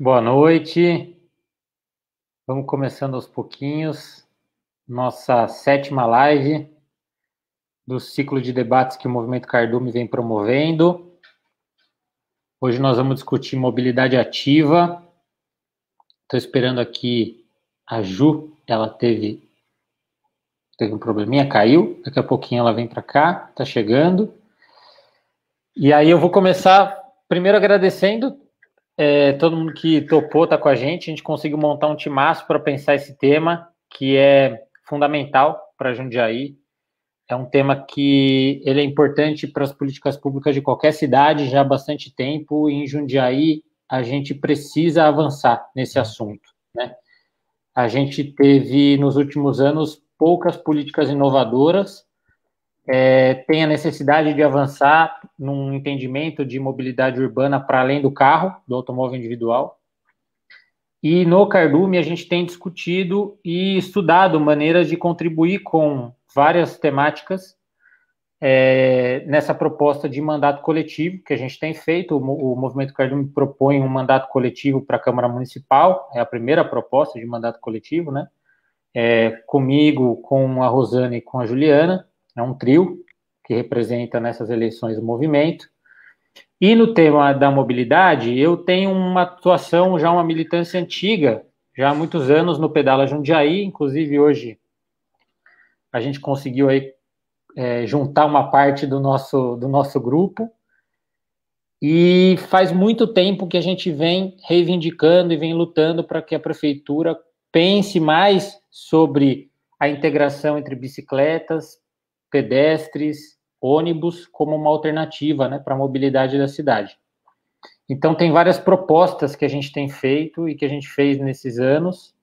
Boa noite. Vamos começando aos pouquinhos. Nossa 7ª live do ciclo de debates que o Movimento Cardume vem promovendo. Hoje nós vamos discutir mobilidade ativa. Estou esperando aqui a Ju. Ela teve um probleminha, caiu. Daqui a pouquinho ela vem para cá, está chegando. E aí eu vou começar primeiro agradecendo todo mundo que topou estar com a gente conseguiu montar um timaço para pensar esse tema, que é fundamental para Jundiaí. É um tema que ele é importante para as políticas públicas de qualquer cidade já há bastante tempo, e em Jundiaí a gente precisa avançar nesse assunto, né? A gente teve, nos últimos anos, poucas políticas inovadoras, tem a necessidade de avançar num entendimento de mobilidade urbana para além do carro, do automóvel individual. E no Cardume a gente tem discutido e estudado maneiras de contribuir com várias temáticas nessa proposta de mandato coletivo que a gente tem feito. O Movimento Cardume propõe um mandato coletivo para a Câmara Municipal, é a primeira proposta de mandato coletivo, né? Comigo, com a Rosana e com a Juliana, é um trio que representa nessas eleições o movimento. E no tema da mobilidade, eu tenho uma atuação, já uma militância antiga, já há muitos anos no Pedala Jundiaí, inclusive hoje a gente conseguiu aí juntar uma parte do nosso grupo, e faz muito tempo que a gente vem reivindicando e vem lutando para que a prefeitura pense mais sobre a integração entre bicicletas, pedestres, ônibus, como uma alternativa, né, para a mobilidade da cidade. Então, tem várias propostas que a gente tem feito e que a gente fez nesses anos,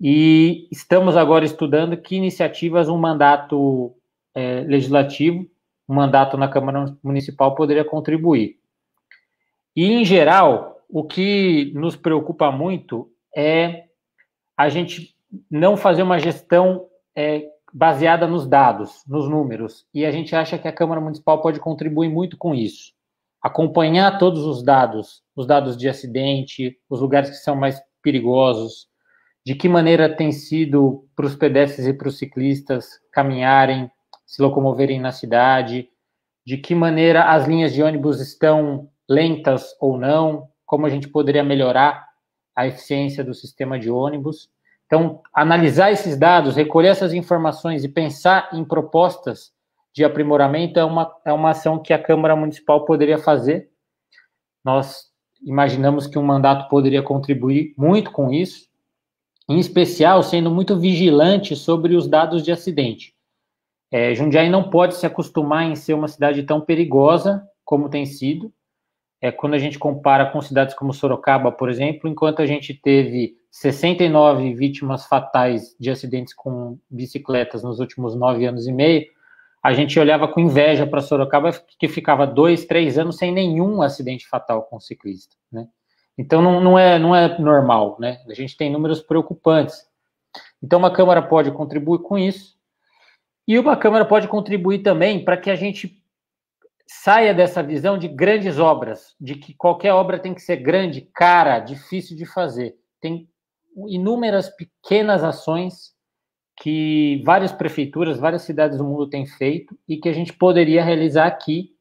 e estamos agora estudando que iniciativas um mandato legislativo, um mandato na Câmara Municipal poderia contribuir. E, em geral, o que nos preocupa muito é a gente não fazer uma gestão baseada nos dados, nos números, e a gente acha que a Câmara Municipal pode contribuir muito com isso. Acompanhar todos os dados de acidente, os lugares que são mais perigosos, de que maneira tem sido para os pedestres e para os ciclistas caminharem, se locomoverem na cidade, de que maneira as linhas de ônibus estão lentas ou não, como a gente poderia melhorar a eficiência do sistema de ônibus. Então, analisar esses dados, recolher essas informações e pensar em propostas de aprimoramento é uma ação que a Câmara Municipal poderia fazer. Nós imaginamos que um mandato poderia contribuir muito com isso, em especial sendo muito vigilante sobre os dados de acidente. Jundiaí não pode se acostumar em ser uma cidade tão perigosa como tem sido. Quando a gente compara com cidades como Sorocaba, por exemplo, enquanto a gente teve 69 vítimas fatais de acidentes com bicicletas nos últimos 9 anos e meio, a gente olhava com inveja para Sorocaba, que ficava 2, 3 anos sem nenhum acidente fatal com ciclista, né? Então, não é normal, né? A gente tem números preocupantes. Então, uma Câmara pode contribuir com isso, e uma Câmara pode contribuir também para que a gente saia dessa visão de grandes obras, de que qualquer obra tem que ser grande, cara, difícil de fazer. Tem inúmeras pequenas ações que várias prefeituras, várias cidades do mundo têm feito e que a gente poderia realizar aqui.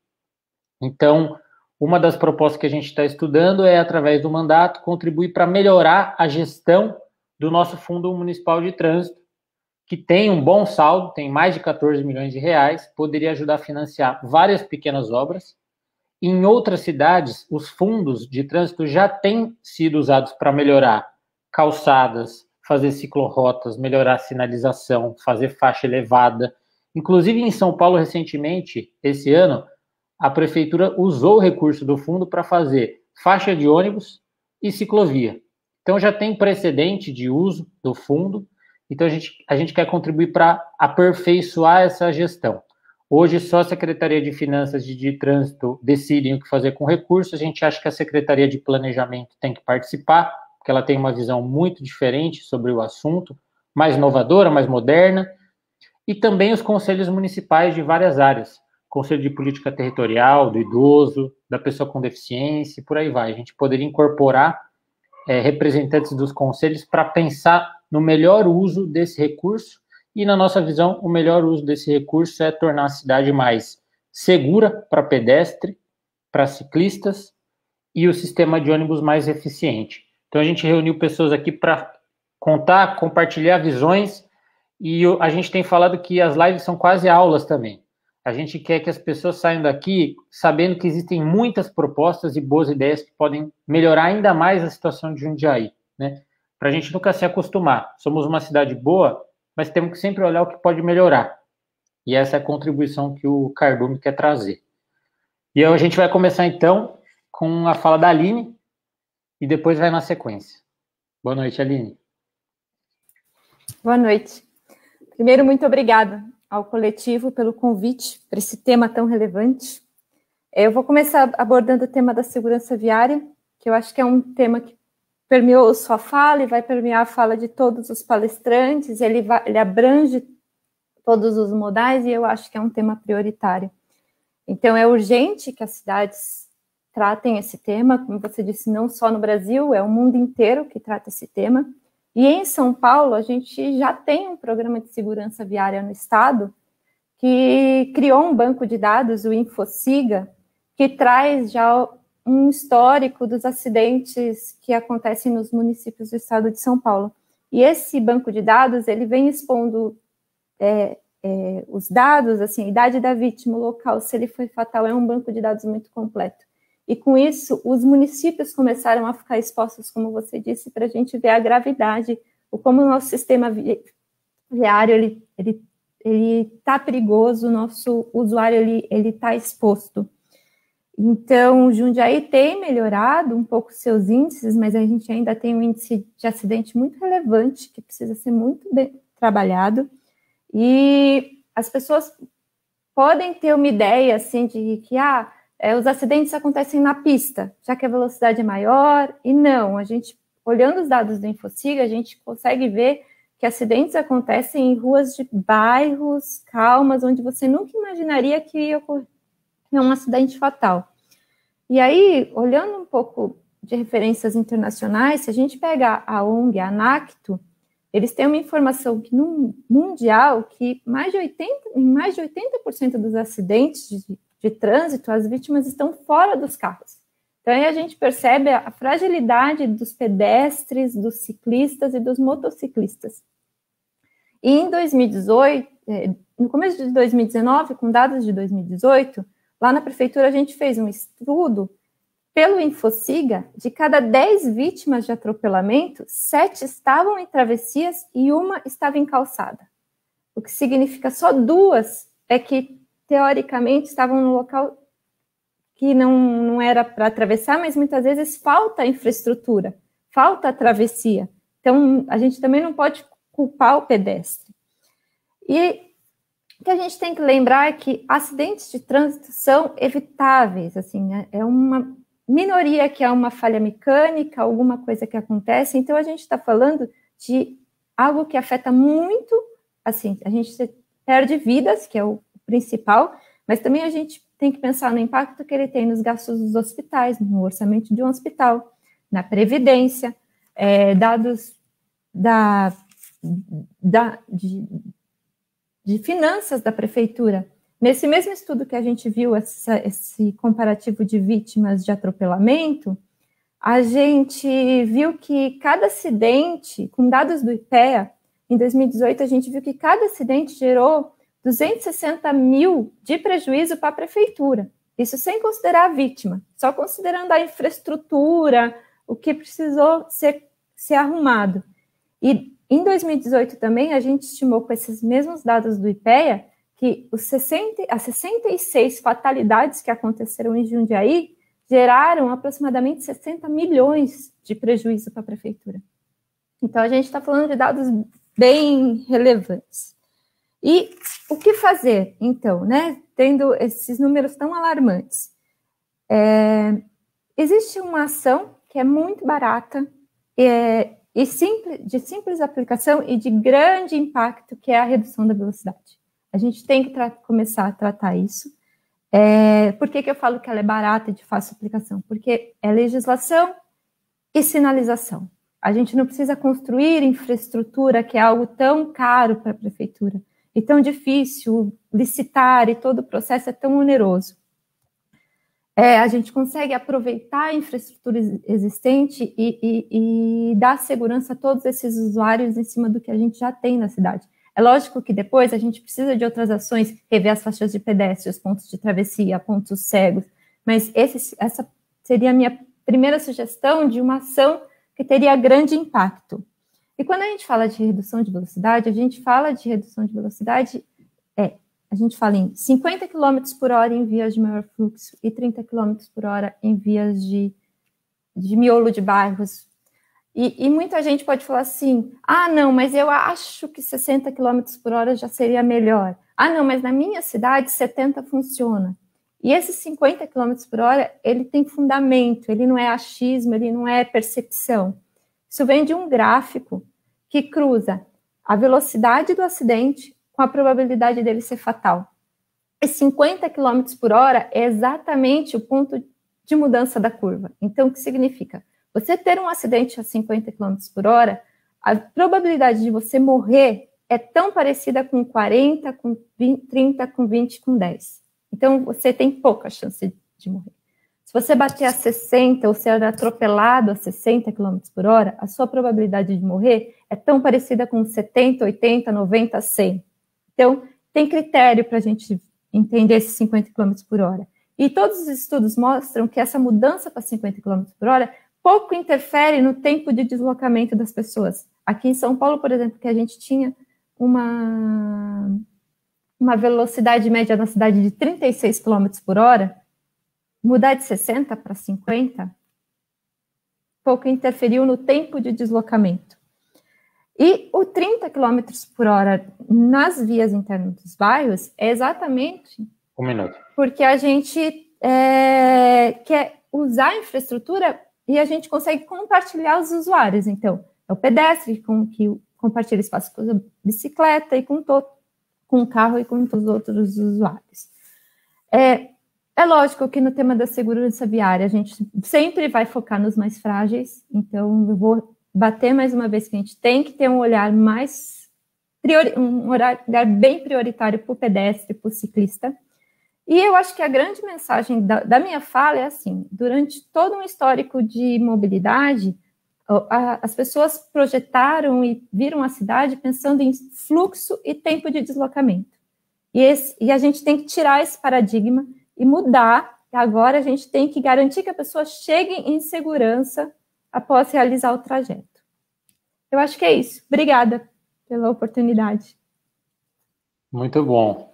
Então, uma das propostas que a gente está estudando é, através do mandato, contribuir para melhorar a gestão do nosso Fundo Municipal de Trânsito, que tem um bom saldo, tem mais de 14 milhões de reais, poderia ajudar a financiar várias pequenas obras. Em outras cidades, os fundos de trânsito já têm sido usados para melhorar calçadas, fazer ciclorotas, melhorar a sinalização, fazer faixa elevada. Inclusive, em São Paulo, recentemente, esse ano, a prefeitura usou o recurso do fundo para fazer faixa de ônibus e ciclovia. Então, já tem precedente de uso do fundo. Então, a gente quer contribuir para aperfeiçoar essa gestão. Hoje, só a Secretaria de Finanças e de Trânsito decidem o que fazer com recursos. A gente acha que a Secretaria de Planejamento tem que participar, porque ela tem uma visão muito diferente sobre o assunto, mais inovadora, mais moderna. E também os conselhos municipais de várias áreas. Conselho de Política Territorial, do idoso, da pessoa com deficiência, e por aí vai. A gente poderia incorporar representantes dos conselhos para pensar no melhor uso desse recurso, e, na nossa visão, o melhor uso desse recurso é tornar a cidade mais segura para pedestre, para ciclistas, e o sistema de ônibus mais eficiente. Então, a gente reuniu pessoas aqui para contar, compartilhar visões, e a gente tem falado que as lives são quase aulas também. A gente quer que as pessoas saiam daqui sabendo que existem muitas propostas e boas ideias que podem melhorar ainda mais a situação de Jundiaí, né? Para a gente nunca se acostumar. Somos uma cidade boa, mas temos que sempre olhar o que pode melhorar. E essa é a contribuição que o Cardume quer trazer. E a gente vai começar, então, com a fala da Aline, e depois vai na sequência. Boa noite, Aline. Boa noite. Primeiro, muito obrigada ao coletivo pelo convite para esse tema tão relevante. Eu vou começar abordando o tema da segurança viária, que eu acho que é um tema que permeou sua fala e vai permear a fala de todos os palestrantes, ele abrange todos os modais e eu acho que é um tema prioritário. Então, é urgente que as cidades tratem esse tema, como você disse, não só no Brasil, é o mundo inteiro que trata esse tema. E em São Paulo, a gente já tem um programa de segurança viária no estado que criou um banco de dados, o InfoSiga, que traz já um histórico dos acidentes que acontecem nos municípios do estado de São Paulo. E esse banco de dados, ele vem expondo os dados, assim, a idade da vítima, o local, se ele foi fatal, é um banco de dados muito completo. E com isso, os municípios começaram a ficar expostos, como você disse, para a gente ver a gravidade, o como o nosso sistema viário, ele está perigoso, o nosso usuário, ele está exposto. Então, Jundiaí tem melhorado um pouco seus índices, mas a gente ainda tem um índice de acidente muito relevante, que precisa ser muito bem trabalhado, e as pessoas podem ter uma ideia, assim, de que, os acidentes acontecem na pista, já que a velocidade é maior, e não, a gente, olhando os dados do InfoSiga, a gente consegue ver que acidentes acontecem em ruas de bairros calmas, onde você nunca imaginaria que ia ocorrer um acidente fatal. E aí, olhando um pouco de referências internacionais, se a gente pegar a ONG, a ANACTO, eles têm uma informação que no mundial, que em mais de 80% dos acidentes de trânsito, as vítimas estão fora dos carros. Então, aí a gente percebe a fragilidade dos pedestres, dos ciclistas e dos motociclistas. E em 2018, no começo de 2019, com dados de 2018, lá na prefeitura a gente fez um estudo pelo InfoSiga, de cada 10 vítimas de atropelamento, 7 estavam em travessias e uma estava em calçada. O que significa só 2 é que, teoricamente, estavam no local que não era para atravessar, mas muitas vezes falta infraestrutura, falta a travessia. Então, a gente também não pode culpar o pedestre. E o que a gente tem que lembrar é que acidentes de trânsito são evitáveis, assim, é uma minoria que é uma falha mecânica, alguma coisa que acontece, então a gente está falando de algo que afeta muito, assim, a gente perde vidas, que é o principal, mas também a gente tem que pensar no impacto que ele tem nos gastos dos hospitais, no orçamento de um hospital, na previdência, dados de finanças da prefeitura. Nesse mesmo estudo que a gente viu esse comparativo de vítimas de atropelamento, a gente viu que cada acidente, com dados do IPEA, em 2018, a gente viu que cada acidente gerou 260 mil de prejuízo para a prefeitura. Isso sem considerar a vítima, só considerando a infraestrutura, o que precisou ser arrumado. E em 2018 também, a gente estimou com esses mesmos dados do IPEA que as 66 fatalidades que aconteceram em Jundiaí geraram aproximadamente 60 milhões de prejuízo para a prefeitura. Então, a gente está falando de dados bem relevantes. E o que fazer, então, né? Tendo esses números tão alarmantes? Existe uma ação que é muito barata e de simples aplicação e de grande impacto, que é a redução da velocidade. A gente tem que começar a tratar isso. Por que eu falo que ela é barata e de fácil aplicação? Porque é legislação e sinalização. A gente não precisa construir infraestrutura, que é algo tão caro para a prefeitura, e tão difícil, licitar, e todo o processo é tão oneroso. A gente consegue aproveitar a infraestrutura existente e dar segurança a todos esses usuários em cima do que a gente já tem na cidade. É lógico que depois a gente precisa de outras ações, rever as faixas de pedestre, os pontos de travessia, pontos cegos, mas essa seria a minha primeira sugestão de uma ação que teria grande impacto. E quando a gente fala de redução de velocidade, a gente fala em 50 km por hora em vias de maior fluxo e 30 km por hora em vias de miolo de bairros. E muita gente pode falar assim, não, mas eu acho que 60 km por hora já seria melhor. Não, mas na minha cidade 70 funciona. E esses 50 km por hora, ele tem fundamento, ele não é achismo, ele não é percepção. Isso vem de um gráfico que cruza a velocidade do acidente com a probabilidade dele ser fatal. E 50 km por hora é exatamente o ponto de mudança da curva. Então, o que significa? Você ter um acidente a 50 km por hora, a probabilidade de você morrer é tão parecida com 40, com 20, 30, com 20, com 10. Então, você tem pouca chance de morrer. Se você bater a 60 ou ser atropelado a 60 km por hora, a sua probabilidade de morrer é tão parecida com 70, 80, 90, 100. Então, tem critério para a gente entender esses 50 km por hora. E todos os estudos mostram que essa mudança para 50 km por hora pouco interfere no tempo de deslocamento das pessoas. Aqui em São Paulo, por exemplo, que a gente tinha uma velocidade média na cidade de 36 km por hora, mudar de 60 para 50, pouco interferiu no tempo de deslocamento. E o 30 km por hora nas vias internas dos bairros é exatamente porque a gente quer usar a infraestrutura e a gente consegue compartilhar os usuários. Então, é o pedestre que compartilha espaço com a bicicleta e com o carro e com todos os outros usuários. É lógico que no tema da segurança viária a gente sempre vai focar nos mais frágeis, então eu vou bater mais uma vez que a gente tem que ter um olhar um olhar bem prioritário para o pedestre, para o ciclista. E eu acho que a grande mensagem da minha fala é assim, durante todo um histórico de mobilidade, as pessoas projetaram e viram a cidade pensando em fluxo e tempo de deslocamento. E a gente tem que tirar esse paradigma e mudar. Agora a gente tem que garantir que a pessoa chegue em segurança após realizar o trajeto. Eu acho que é isso. Obrigada pela oportunidade. Muito bom.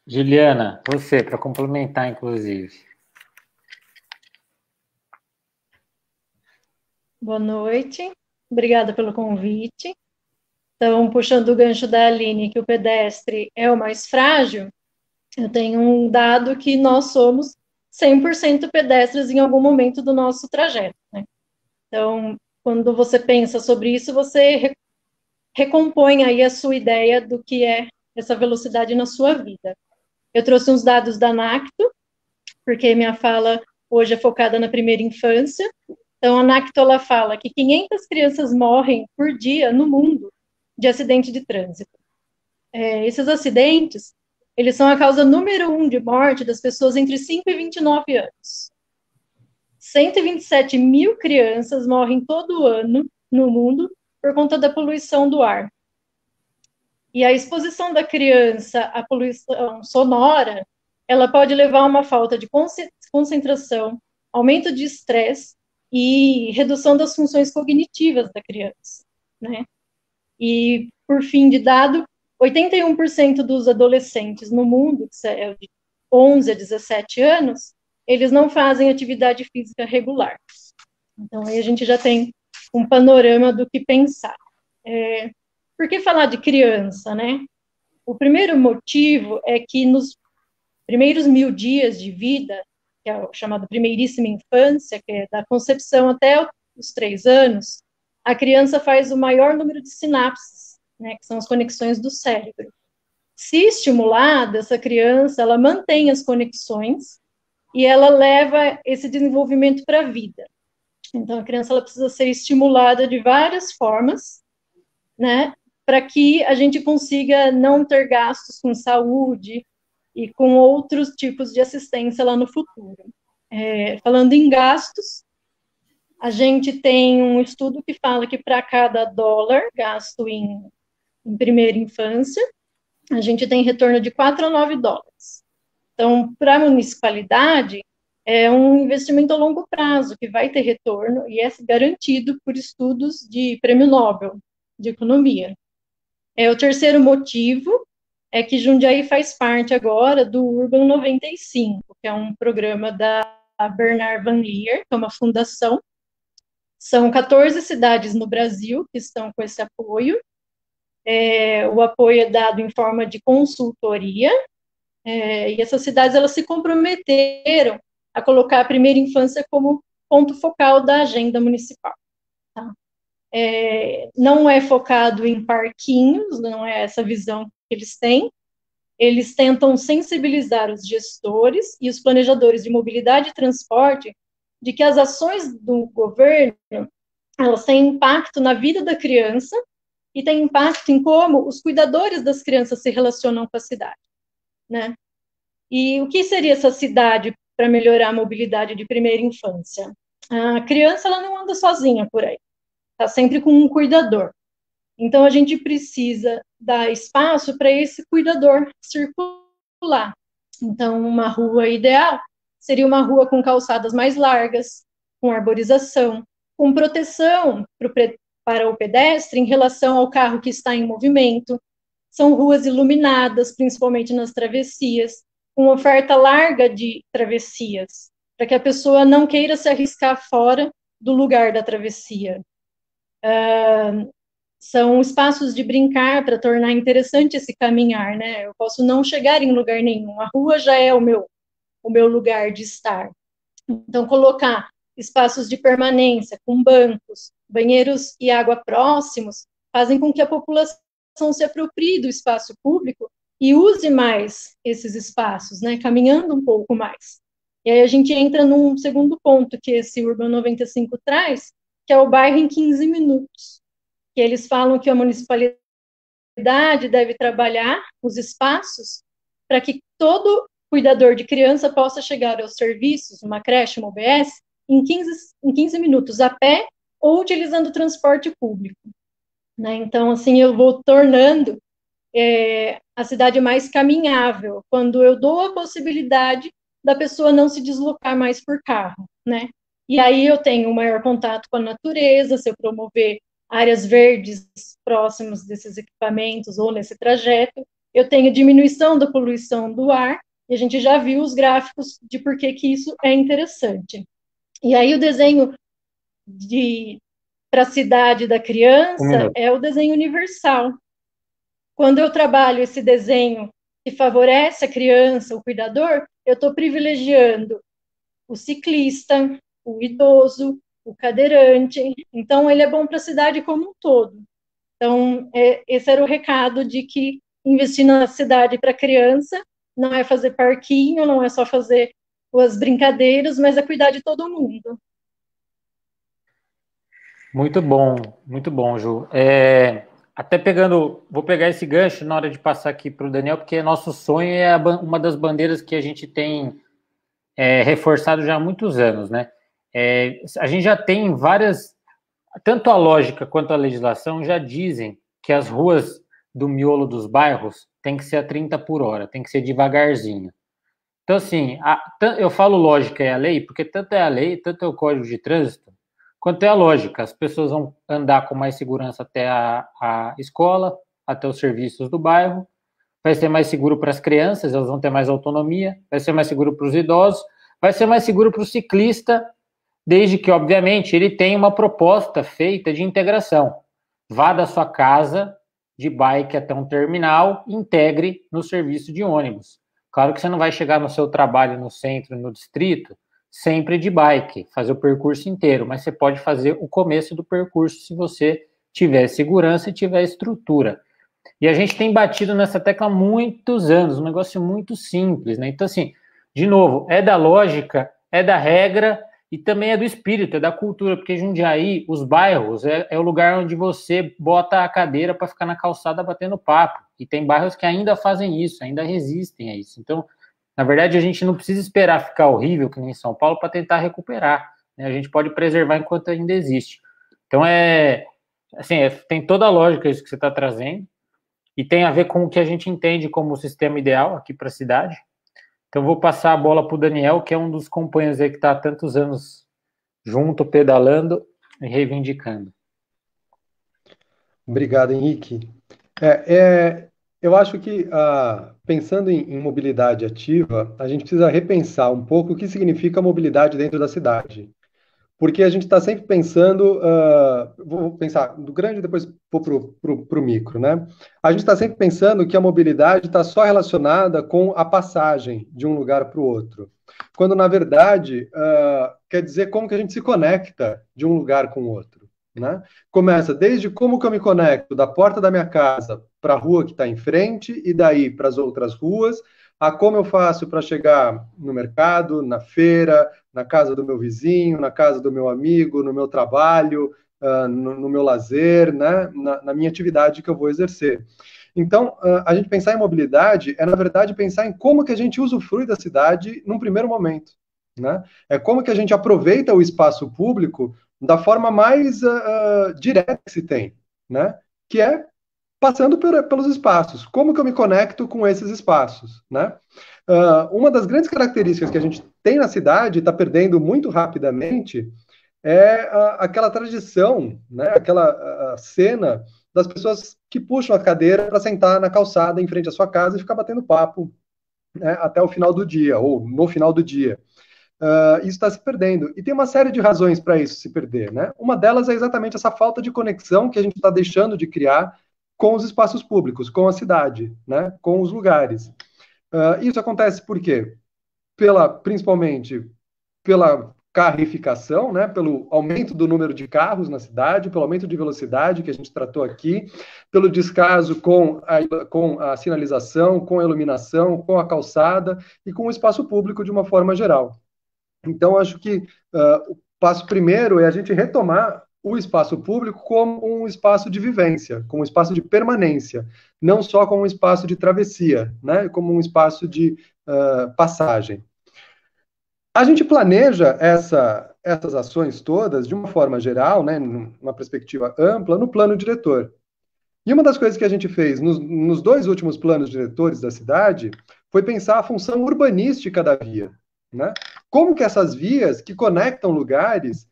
Juliana, você, para complementar, inclusive. Boa noite. Obrigada pelo convite. Então, puxando o gancho da Aline, que o pedestre é o mais frágil, eu tenho um dado que nós somos 100% pedestres em algum momento do nosso trajeto, né? Então, quando você pensa sobre isso, você recompõe aí a sua ideia do que é essa velocidade na sua vida. Eu trouxe uns dados da NACTO, porque minha fala hoje é focada na primeira infância. Então, a NACTO ela fala que 500 crianças morrem por dia no mundo de acidente de trânsito. Esses acidentes, eles são a causa número 1 de morte das pessoas entre 5 e 29 anos. 127 mil crianças morrem todo ano no mundo por conta da poluição do ar. E a exposição da criança à poluição sonora, ela pode levar a uma falta de concentração, aumento de estresse e redução das funções cognitivas da criança, né? E, por fim de dado, 81% dos adolescentes no mundo, que é de 11 a 17 anos, eles não fazem atividade física regular. Então, aí a gente já tem um panorama do que pensar. Por que falar de criança, né? O primeiro motivo é que nos primeiros 1000 dias de vida, que é o chamado primeiríssima infância, que é da concepção até os 3 anos, a criança faz o maior número de sinapses, né, que são as conexões do cérebro. Se estimulada, essa criança, ela mantém as conexões e ela leva esse desenvolvimento para a vida. Então, a criança ela precisa ser estimulada de várias formas, né, para que a gente consiga não ter gastos com saúde e com outros tipos de assistência lá no futuro. Falando em gastos, a gente tem um estudo que fala que para cada dólar gasto em primeira infância, a gente tem retorno de 4 a 9 dólares. Então, para a municipalidade, é um investimento a longo prazo, que vai ter retorno e é garantido por estudos de prêmio Nobel de economia. O terceiro motivo é que Jundiaí faz parte agora do Urban 95, que é um programa da Bernard Van Leer, que é uma fundação. São 14 cidades no Brasil que estão com esse apoio. O apoio é dado em forma de consultoria, e essas cidades elas se comprometeram a colocar a primeira infância como ponto focal da agenda municipal. Tá? Não é focado em parquinhos, não é essa visão que eles têm. Eles tentam sensibilizar os gestores e os planejadores de mobilidade e transporte de que as ações do governo elas têm impacto na vida da criança e têm impacto em como os cuidadores das crianças se relacionam com a cidade, né? E o que seria essa cidade para melhorar a mobilidade de primeira infância? A criança ela não anda sozinha por aí, está sempre com um cuidador. Então, a gente precisa dar espaço para esse cuidador circular. Então, uma rua ideal seria uma rua com calçadas mais largas, com arborização, com proteção para o pedestre em relação ao carro que está em movimento. São ruas iluminadas, principalmente nas travessias, com oferta larga de travessias, para que a pessoa não queira se arriscar fora do lugar da travessia. São espaços de brincar para tornar interessante esse caminhar, né? Eu posso não chegar em lugar nenhum, a rua já é o meu lugar de estar. Então, colocar espaços de permanência, com bancos, banheiros e água próximos, fazem com que a população se aproprie do espaço público e use mais esses espaços, né? Caminhando um pouco mais. E aí a gente entra num segundo ponto que esse Urban 95 traz, que é o bairro em 15 minutos. Que eles falam que a municipalidade deve trabalhar os espaços para que todo cuidador de criança possa chegar aos serviços, uma creche, uma UBS, em 15 minutos, a pé ou utilizando o transporte público. Né? Então, assim, eu vou tornando a cidade mais caminhável, quando eu dou a possibilidade da pessoa não se deslocar mais por carro, né? E aí eu tenho um maior contato com a natureza, se eu promover áreas verdes próximas desses equipamentos ou nesse trajeto, eu tenho diminuição da poluição do ar, e a gente já viu os gráficos de por que isso é interessante. E aí o desenho para a cidade da criança é o desenho universal. Quando eu trabalho esse desenho que favorece a criança, o cuidador, eu estou privilegiando o ciclista, o idoso, o cadeirante, então ele é bom para a cidade como um todo. Então, esse era o recado de que investir na cidade para criança não é fazer parquinho, não é só fazer as brincadeiras, mas é cuidar de todo mundo. Muito bom, Ju. Até vou pegar esse gancho na hora de passar aqui para o Daniel, porque nosso sonho é uma das bandeiras que a gente tem reforçado já há muitos anos, né? A gente já tem várias, tanto a lógica quanto a legislação já dizem que as ruas do miolo dos bairros tem que ser a 30 por hora, tem que ser devagarzinho. Então, assim, eu falo lógica é a lei, porque tanto é a lei, tanto é o Código de Trânsito, quanto é a lógica. As pessoas vão andar com mais segurança até a escola, até os serviços do bairro, vai ser mais seguro para as crianças, elas vão ter mais autonomia, vai ser mais seguro para os idosos, vai ser mais seguro para o ciclista, desde que, obviamente, ele tenha uma proposta feita de integração. Vá da sua casa de bike até um terminal, integre no serviço de ônibus. Claro que você não vai chegar no seu trabalho no centro, no distrito, sempre de bike, fazer o percurso inteiro, mas você pode fazer o começo do percurso se você tiver segurança e tiver estrutura. E a gente tem batido nessa tecla há muitos anos, um negócio muito simples, né? Então, assim, de novo, é da lógica, é da regra, e também é do espírito, é da cultura, porque Jundiaí, os bairros, é o lugar onde você bota a cadeira para ficar na calçada batendo papo. E tem bairros que ainda fazem isso, ainda resistem a isso. Então, na verdade, a gente não precisa esperar ficar horrível, que nem em São Paulo, para tentar recuperar, né? A gente pode preservar enquanto ainda existe. Então, tem toda a lógica isso que você está trazendo, e tem a ver com o que a gente entende como o sistema ideal aqui para a cidade. Então, vou passar a bola para o Daniel, que é um dos companheiros aí que está há tantos anos junto, pedalando e reivindicando. Obrigado, Henrique. Eu acho que, pensando em mobilidade ativa, a gente precisa repensar um pouco o que significa mobilidade dentro da cidade. Porque a gente está sempre pensando, vou pensar do grande e depois vou para o micro, né? A gente está sempre pensando que a mobilidade está só relacionada com a passagem de um lugar para o outro, quando na verdade quer dizer como que a gente se conecta de um lugar com o outro, né? Começa desde como que eu me conecto da porta da minha casa para a rua que está em frente e daí para as outras ruas, a como eu faço para chegar no mercado, na feira, na casa do meu vizinho, na casa do meu amigo, no meu trabalho, no meu lazer, né? Na minha atividade que eu vou exercer. Então, a gente pensar em mobilidade é, na verdade, pensar em como que a gente usufrui da cidade num primeiro momento, né? É como que a gente aproveita o espaço público da forma mais direta que se tem, né? Que é passando pelos espaços. Como que eu me conecto com esses espaços, né? Uma das grandes características que a gente tem na cidade, está perdendo muito rapidamente, é aquela tradição, né? Aquela cena das pessoas que puxam a cadeira para sentar na calçada em frente à sua casa e ficar batendo papo, né? Até o final do dia, ou no final do dia. Isso está se perdendo. E tem uma série de razões para isso se perder, né? Uma delas é exatamente essa falta de conexão que a gente está deixando de criar com os espaços públicos, com a cidade, né? Com os lugares. Isso acontece por quê? Principalmente pela carrificação, né? Pelo aumento do número de carros na cidade, pelo aumento de velocidade que a gente tratou aqui, pelo descaso com a sinalização, com a iluminação, com a calçada e com o espaço público de uma forma geral. Então, acho que o passo primeiro é a gente retomar o espaço público como um espaço de vivência, como um espaço de permanência, não só como um espaço de travessia, né? Como um espaço de passagem. A gente planeja essas ações todas de uma forma geral, né? Numa perspectiva ampla, no plano diretor. E uma das coisas que a gente fez nos 2 últimos planos diretores da cidade foi pensar a função urbanística da via, né? Como que essas vias que conectam lugares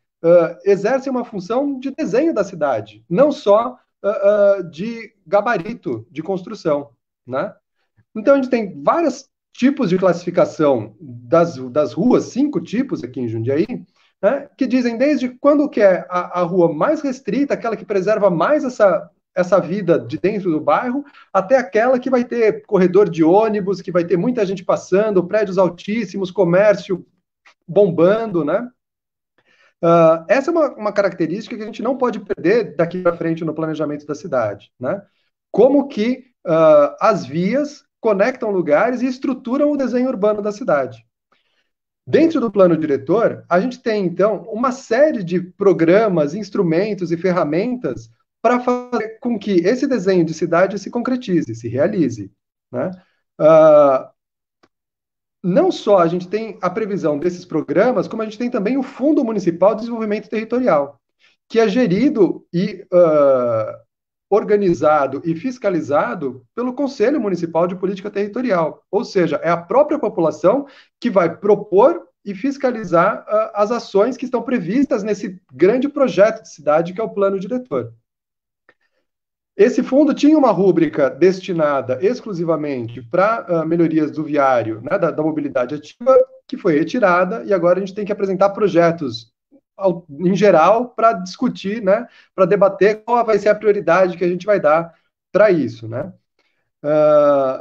exercem uma função de desenho da cidade, não só de gabarito de construção, né? Então, a gente tem vários tipos de classificação das ruas, 5 tipos aqui em Jundiaí, né, que dizem desde quando que é a rua mais restrita, aquela que preserva mais essa vida de dentro do bairro, até aquela que vai ter corredor de ônibus, que vai ter muita gente passando, prédios altíssimos, comércio bombando, né? Essa é uma característica que a gente não pode perder daqui para frente no planejamento da cidade, né? Como que as vias conectam lugares e estruturam o desenho urbano da cidade. Dentro do plano diretor, a gente tem, então, uma série de programas, instrumentos e ferramentas para fazer com que esse desenho de cidade se concretize, se realize, né? Não só a gente tem a previsão desses programas, como a gente tem também o Fundo Municipal de Desenvolvimento Territorial, que é gerido e organizado e fiscalizado pelo Conselho Municipal de Política Territorial. Ou seja, é a própria população que vai propor e fiscalizar as ações que estão previstas nesse grande projeto de cidade que é o Plano Diretor. Esse fundo tinha uma rúbrica destinada exclusivamente para melhorias do viário, né, da mobilidade ativa, que foi retirada, e agora a gente tem que apresentar projetos em geral para discutir, né, para debater qual vai ser a prioridade que a gente vai dar para isso, né?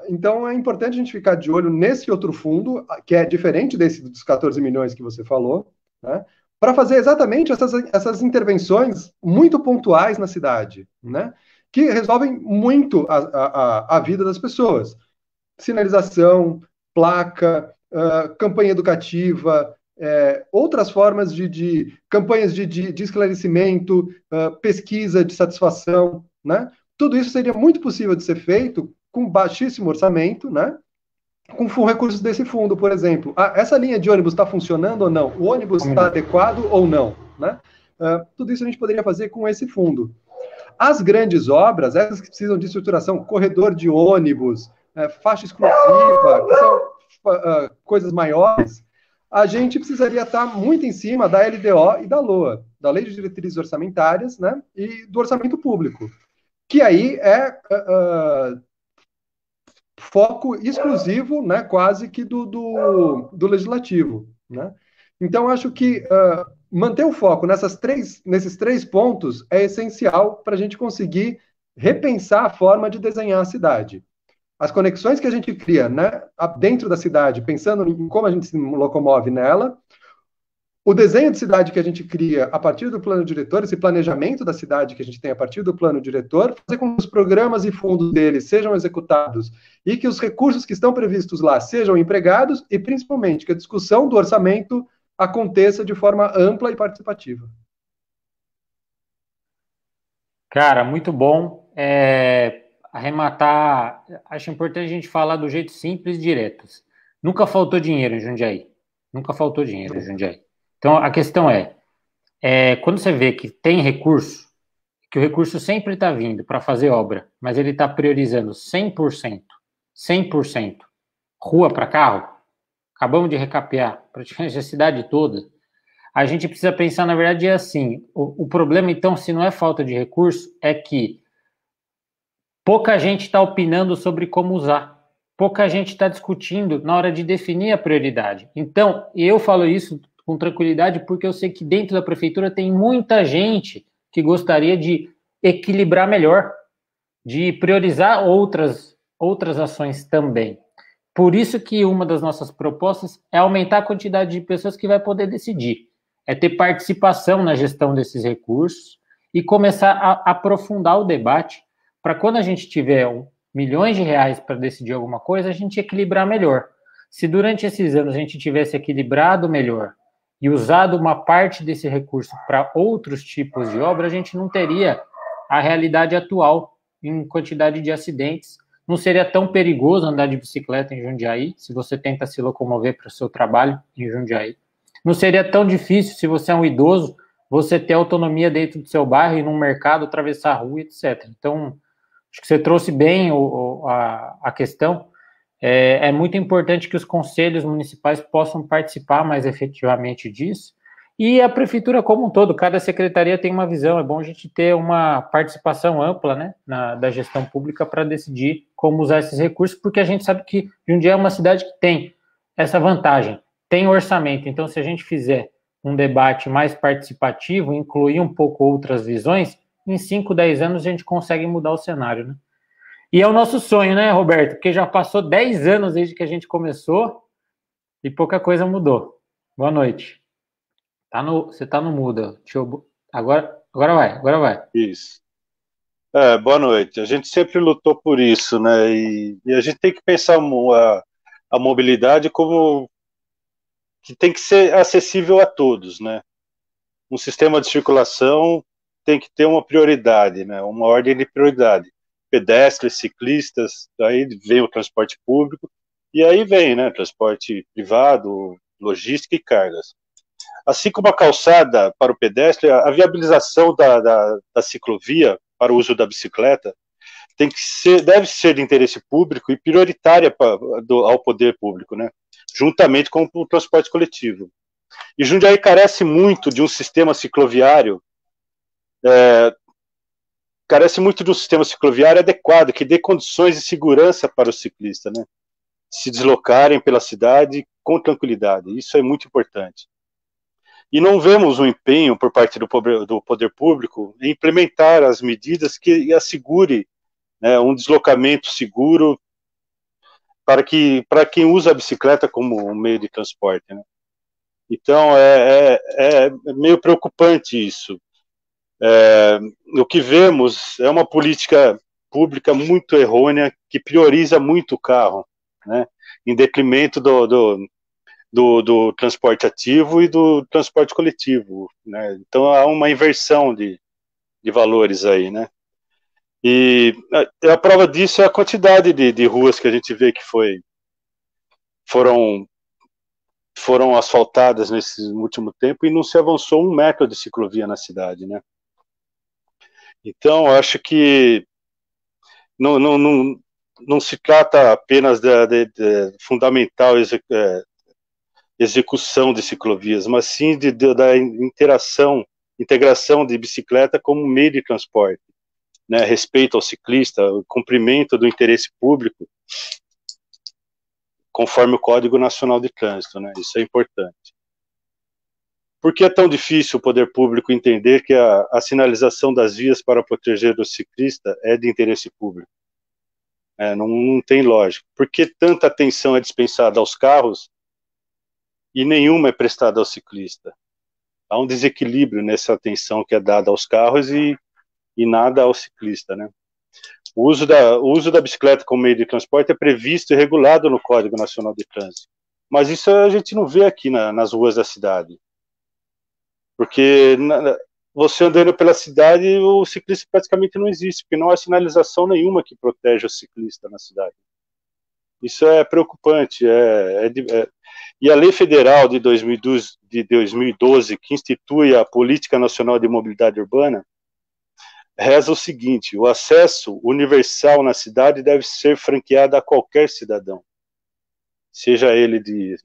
Então é importante a gente ficar de olho nesse outro fundo, que é diferente desse dos 14 milhões que você falou, né, para fazer exatamente essas intervenções muito pontuais na cidade, né, que resolvem muito a vida das pessoas. Sinalização, placa, campanha educativa, outras formas de campanhas de esclarecimento, pesquisa de satisfação, né? Tudo isso seria muito possível de ser feito com baixíssimo orçamento, né? Com recursos desse fundo, por exemplo. Essa linha de ônibus está funcionando ou não? O ônibus está adequado ou não? Né? Tudo isso a gente poderia fazer com esse fundo. As grandes obras, essas que precisam de estruturação, corredor de ônibus, faixa exclusiva, que são coisas maiores, a gente precisaria estar muito em cima da LDO e da LOA, da Lei de Diretrizes Orçamentárias, né, e do orçamento público, que aí é foco exclusivo, né, quase que do legislativo, né? Então, acho que manter o foco nesses três pontos é essencial para a gente conseguir repensar a forma de desenhar a cidade. As conexões que a gente cria, né, dentro da cidade, pensando em como a gente se locomove nela, o desenho de cidade que a gente cria a partir do plano diretor, esse planejamento da cidade que a gente tem a partir do plano diretor, fazer com que os programas e fundos deles sejam executados e que os recursos que estão previstos lá sejam empregados e, principalmente, que a discussão do orçamento aconteça de forma ampla e participativa. Cara, muito bom. Arrematar, acho importante a gente falar do jeito simples e direto. Nunca faltou dinheiro em Jundiaí. Nunca faltou dinheiro em Jundiaí. Então, a questão quando você vê que tem recurso, que o recurso sempre está vindo para fazer obra, mas ele está priorizando 100%, 100%, rua para carro, acabamos de recapear praticamente a cidade toda, a gente precisa pensar, na verdade, assim, o problema, então, se não é falta de recurso, é que pouca gente está opinando sobre como usar. Pouca gente está discutindo na hora de definir a prioridade. Então, e eu falo isso com tranquilidade porque eu sei que dentro da prefeitura tem muita gente que gostaria de equilibrar melhor, de priorizar outras ações também. Por isso que uma das nossas propostas é aumentar a quantidade de pessoas que vai poder decidir, é ter participação na gestão desses recursos e começar a aprofundar o debate para quando a gente tiver milhões de reais para decidir alguma coisa, a gente equilibrar melhor. Se durante esses anos a gente tivesse equilibrado melhor e usado uma parte desse recurso para outros tipos de obra, a gente não teria a realidade atual em quantidade de acidentes. Não seria tão perigoso andar de bicicleta em Jundiaí, se você tenta se locomover para o seu trabalho em Jundiaí. Não seria tão difícil, se você é um idoso, você ter autonomia dentro do seu bairro, ir num mercado, atravessar a rua, etc. Então, acho que você trouxe bem a questão. É muito importante que os conselhos municipais possam participar mais efetivamente disso. E a prefeitura como um todo, cada secretaria tem uma visão. É bom a gente ter uma participação ampla, né, da gestão pública para decidir como usar esses recursos, porque a gente sabe que Jundiaí é uma cidade que tem essa vantagem, tem orçamento. Então, se a gente fizer um debate mais participativo, incluir um pouco outras visões, em 5, 10 anos a gente consegue mudar o cenário, né? E é o nosso sonho, né, Roberto? Porque já passou 10 anos desde que a gente começou e pouca coisa mudou. Boa noite. Você tá no mudo. Agora vai. Isso. Boa noite. A gente sempre lutou por isso, né? E a gente tem que pensar a mobilidade como que tem que ser acessível a todos, né? Um sistema de circulação tem que ter uma prioridade, né? Uma ordem de prioridade. Pedestres, ciclistas, aí vem o transporte público, e aí vem, né, transporte privado, logística e cargas. Assim como a calçada para o pedestre, a viabilização da ciclovia para o uso da bicicleta deve ser de interesse público e prioritária ao poder público, né, juntamente com o transporte coletivo. E Jundiaí carece muito de um sistema cicloviário adequado, que dê condições de segurança para o ciclista, né? Se deslocarem pela cidade com tranquilidade. Isso é muito importante. E não vemos um empenho por parte do poder público em implementar as medidas que assegure, né, um deslocamento seguro para quem usa a bicicleta como um meio de transporte, né? Então, é meio preocupante isso. O que vemos é uma política pública muito errônea, que prioriza muito o carro, né, em detrimento do transporte ativo e do transporte coletivo, né? Então há uma inversão de valores aí, né? E a prova disso é a quantidade de ruas que a gente vê que foram asfaltadas nesse último tempo e não se avançou 1 metro de ciclovia na cidade, né? Então, acho que não se trata apenas da fundamental execução de ciclovias, mas sim da integração de bicicleta como meio de transporte, né? Respeito ao ciclista, o cumprimento do interesse público, conforme o Código Nacional de Trânsito, né? Isso é importante. Por que é tão difícil o poder público entender que a sinalização das vias para proteger o ciclista é de interesse público? Não tem lógica. Por que tanta atenção é dispensada aos carros e nenhuma é prestada ao ciclista? Há um desequilíbrio nessa atenção que é dada aos carros e nada ao ciclista, né? O uso da bicicleta como meio de transporte é previsto e regulado no Código Nacional de Trânsito. Mas isso a gente não vê aqui nas ruas da cidade. Porque você andando pela cidade, o ciclista praticamente não existe, porque não há sinalização nenhuma que proteja o ciclista na cidade. Isso é preocupante. E a Lei Federal de 2012, que institui a Política Nacional de Mobilidade Urbana, reza o seguinte: o acesso universal na cidade deve ser franqueado a qualquer cidadão, seja ele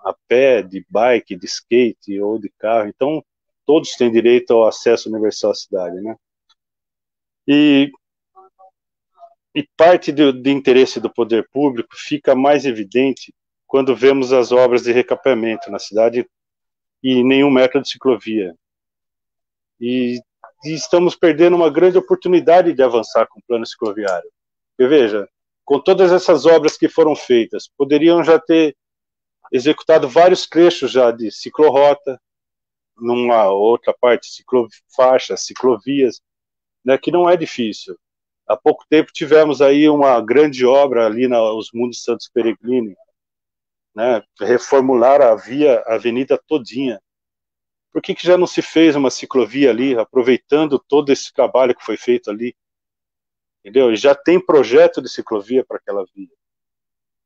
a pé, de bike, de skate ou de carro. Então, todos têm direito ao acesso universal à cidade, né? E parte do interesse do poder público fica mais evidente quando vemos as obras de recapeamento na cidade e nenhum metro de ciclovia. E estamos perdendo uma grande oportunidade de avançar com o plano cicloviário. Porque, veja, com todas essas obras que foram feitas, poderiam já ter executado vários trechos já de ciclorrota, numa outra parte, ciclofaixas, ciclovias, né, que não é difícil. Há pouco tempo tivemos aí uma grande obra ali nos Mundos Santos Peregrini, né, reformular a avenida todinha. Por que já não se fez uma ciclovia ali, aproveitando todo esse trabalho que foi feito ali? Entendeu? E já tem projeto de ciclovia para aquela via.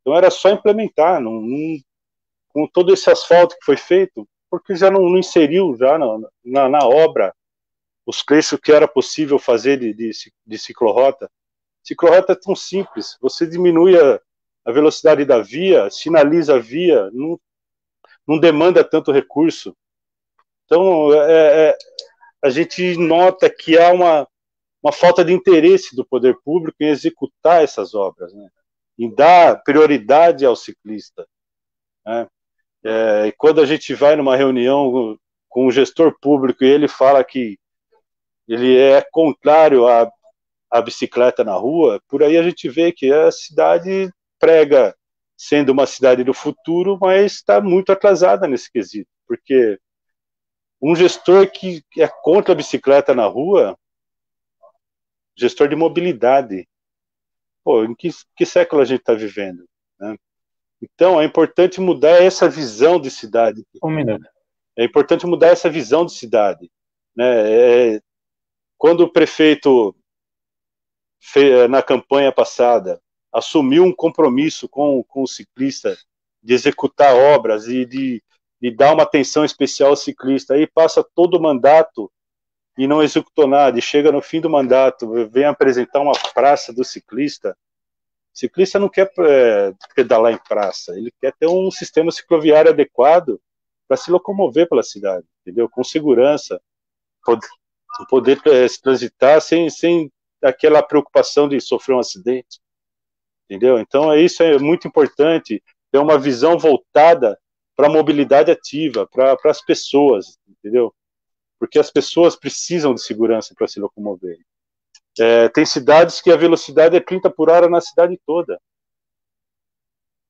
Então era só implementar, com todo esse asfalto que foi feito, porque já não inseriu já na obra os trechos que era possível fazer de ciclorrota. Ciclorrota é tão simples, você diminui a velocidade da via, sinaliza a via, não demanda tanto recurso. Então, a gente nota que há uma falta de interesse do poder público em executar essas obras, né? Em dar prioridade ao ciclista, né? E quando a gente vai numa reunião com um gestor público e ele fala que ele é contrário à bicicleta na rua, por aí a gente vê que a cidade prega sendo uma cidade do futuro, mas está muito atrasada nesse quesito, porque um gestor que é contra a bicicleta na rua, gestor de mobilidade, pô, em que século a gente está vivendo, né? Então, é importante mudar essa visão de cidade. Um minuto. É importante mudar essa visão de cidade, né? Quando o prefeito, na campanha passada, assumiu um compromisso com o ciclista de executar obras e de dar uma atenção especial ao ciclista, aí passa todo o mandato e não executou nada, e chega no fim do mandato, vem apresentar uma praça do ciclista. O ciclista não quer pedalar em praça, ele quer ter um sistema cicloviário adequado para se locomover pela cidade, entendeu? Com segurança, poder se transitar sem aquela preocupação de sofrer um acidente, entendeu? Então isso é muito importante, ter uma visão voltada para a mobilidade ativa, para as pessoas, entendeu? Porque as pessoas precisam de segurança para se locomoverem. Tem cidades que a velocidade é 30 por hora na cidade toda.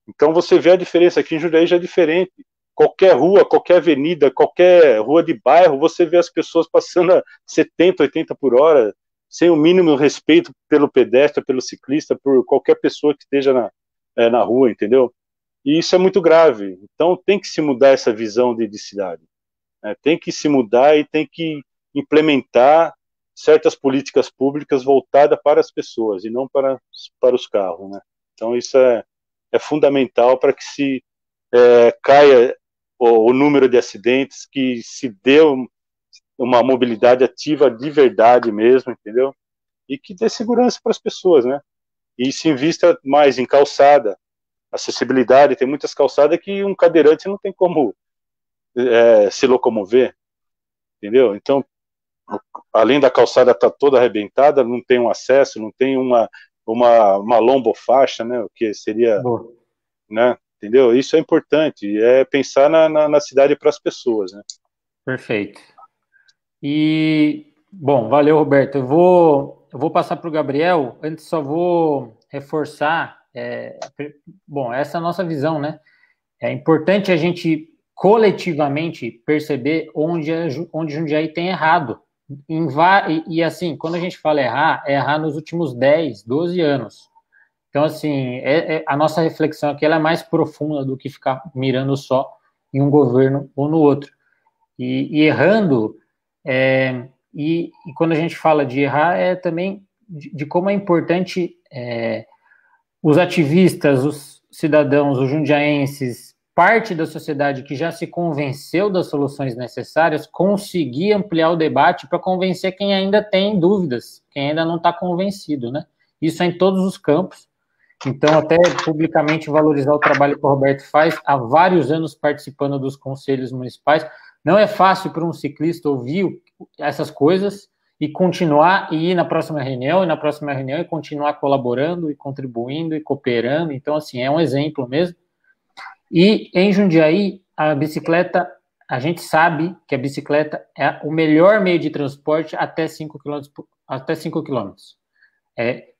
Então você vê a diferença. Aqui em Jundiaí já é diferente. Qualquer rua, qualquer avenida, qualquer rua de bairro, você vê as pessoas passando a 70, 80 por hora, sem o mínimo respeito pelo pedestre, pelo ciclista, por qualquer pessoa que esteja na rua, entendeu? E isso é muito grave. Então tem que se mudar essa visão de cidade. Né? Tem que se mudar e tem que implementar certas políticas públicas voltadas para as pessoas e não para os carros. Né? Então isso é fundamental para que se caia o número de acidentes, que se dê uma mobilidade ativa de verdade mesmo, entendeu? E que dê segurança para as pessoas, né? E se invista mais em calçada, acessibilidade. Tem muitas calçadas que um cadeirante não tem como se locomover, entendeu? Então, além da calçada estar toda arrebentada, não tem um acesso, não tem uma lombofaixa, né? O que seria, Boa. né? Entendeu? Isso é importante, é pensar na cidade para as pessoas, né? Perfeito. E, bom, valeu, Roberto. Eu vou passar para o Gabriel. Antes, só vou reforçar. Bom, essa é a nossa visão, né? É importante a gente coletivamente perceber onde Jundiaí tem errado. E assim, quando a gente fala errar, é errar nos últimos 10, 12 anos. Então, assim, a nossa reflexão aqui ela é mais profunda do que ficar mirando só em um governo ou no outro. E errando, e quando a gente fala de errar, é também de como é importante os ativistas, os cidadãos, os jundiaenses, parte da sociedade que já se convenceu das soluções necessárias, conseguir ampliar o debate para convencer quem ainda tem dúvidas, quem ainda não está convencido, né? Isso é em todos os campos. Então, até publicamente valorizar o trabalho que o Roberto faz, há vários anos participando dos conselhos municipais. Não é fácil para um ciclista ouvir essas coisas e continuar e ir na próxima reunião, e continuar colaborando e contribuindo e cooperando. Então, assim, é um exemplo mesmo. E em Jundiaí, a bicicleta, a gente sabe que a bicicleta é o melhor meio de transporte até 5 km,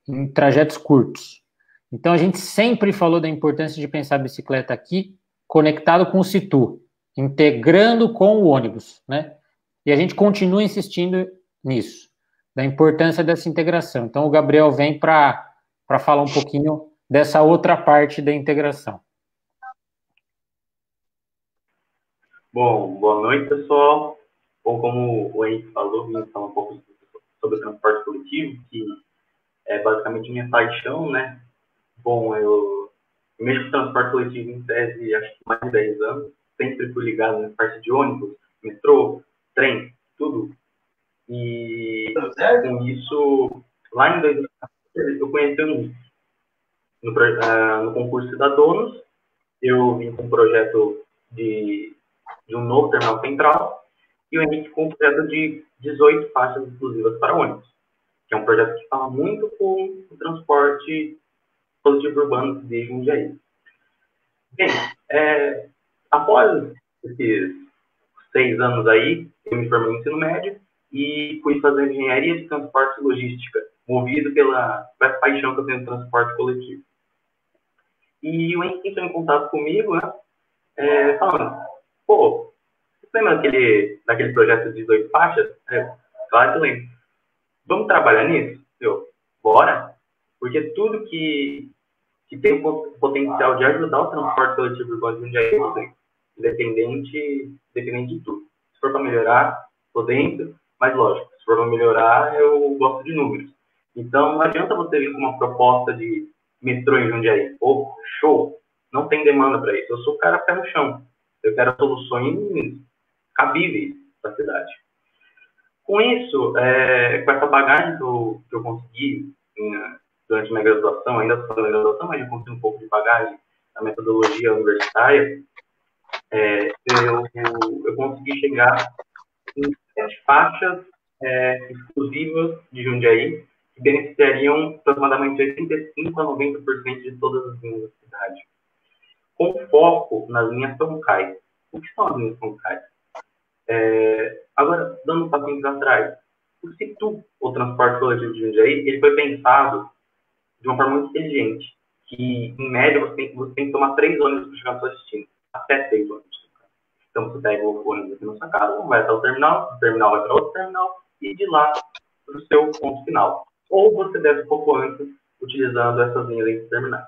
em trajetos curtos. Então, a gente sempre falou da importância de pensar a bicicleta aqui conectado com o Situ, integrando com o ônibus, né? E a gente continua insistindo nisso, da importância dessa integração. Então, o Gabriel vem para falar um pouquinho dessa outra parte da integração. Bom, boa noite, pessoal. Bom, como o Henrique falou, vim falar um pouco sobre o transporte coletivo, que é basicamente minha paixão, né? Bom, eu mexo com transporte coletivo em tese, acho que mais de 10 anos. Sempre fui ligado na parte de ônibus, metrô, trem, tudo. E com isso, lá em 2014, eu conheci o Henrique. No concurso Cidadãos, eu vim com um projeto de um novo terminal central e o Henrique com um projeto de 18 faixas exclusivas para ônibus, que é um projeto que fala muito com o transporte coletivo urbano de Jundiaí. Bem, após esses 6 anos aí, eu me formei em ensino médio e fui fazer engenharia de transporte e logística, movido pela paixão que eu tenho no transporte coletivo. E o Henrique entrou em contato comigo, né, falando, pô, você lembra daquele projeto de 18 faixas? Claro que eu lembro. Vamos trabalhar nisso? Bora? Porque tudo que tem o potencial de ajudar o transporte coletivo urbano de Jundiaí, eu tenho. Independente de tudo. Se for para melhorar, estou dentro, mas lógico, se for para melhorar, eu gosto de números. Então, não adianta você vir com uma proposta de metrô em Jundiaí. Pô, show! Não tem demanda para isso. Eu sou o cara pé no chão. Eu quero soluções cabíveis para a cidade. Com isso, com essa bagagem que eu consegui durante minha graduação, ainda estou na graduação, mas eu consegui um pouco de bagagem na metodologia universitária, eu consegui chegar em 7 faixas exclusivas de Jundiaí, que beneficiariam aproximadamente 85% a 90% de todas as linhas da cidade, com foco nas linhas troncais. O que são as linhas troncais? Agora, dando um passinho para trás, o Situ, o transporte coletivo de Jundiaí, ele foi pensado de uma forma muito inteligente, que, em média, você tem que tomar 3 ônibus para chegar ao seu destino, até 3 ônibus. Então, você pega o ônibus aqui na sua casa, vai até o terminal vai para outro terminal, e de lá para o seu ponto final. Ou você desce um pouco antes, utilizando essas linhas entre terminais.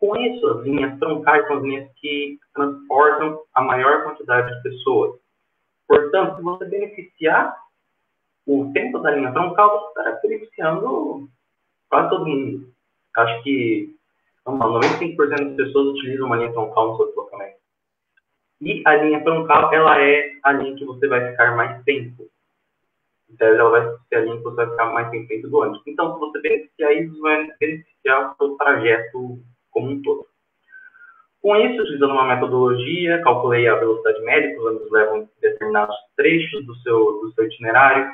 Com isso, as linhas troncais são as linhas que transportam a maior quantidade de pessoas. Portanto, se você beneficiar o tempo da linha troncal, você estará beneficiando quase todo mundo. Acho que 95% das pessoas utilizam uma linha troncal no seu deslocamento. E a linha troncal, ela é a linha que você vai ficar mais tempo. Então, ela vai ser a linha que você vai ficar mais tempo dentro do ônibus. Então, se você beneficiar isso, vai beneficiar o seu trajeto como um todo. Com isso, utilizando uma metodologia, calculei a velocidade média que os ônibus levam em determinados trechos do seu itinerário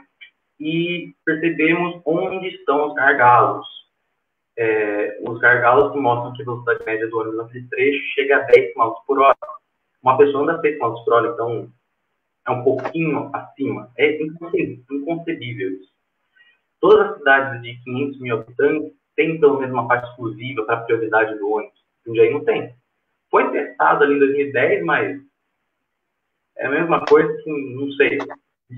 e percebemos onde estão os gargalos. Os gargalos que mostram que a velocidade média do ônibus naquele trecho chega a 10 km por hora. Uma pessoa anda 6 km por hora, então é um pouquinho acima. É inconcebível isso. Todas as cidades de 500 mil habitantes têm pelo menos uma parte exclusiva para a prioridade do ônibus. Jundiaí não tem. Foi testado ali em 2010, mas é a mesma coisa que, não sei o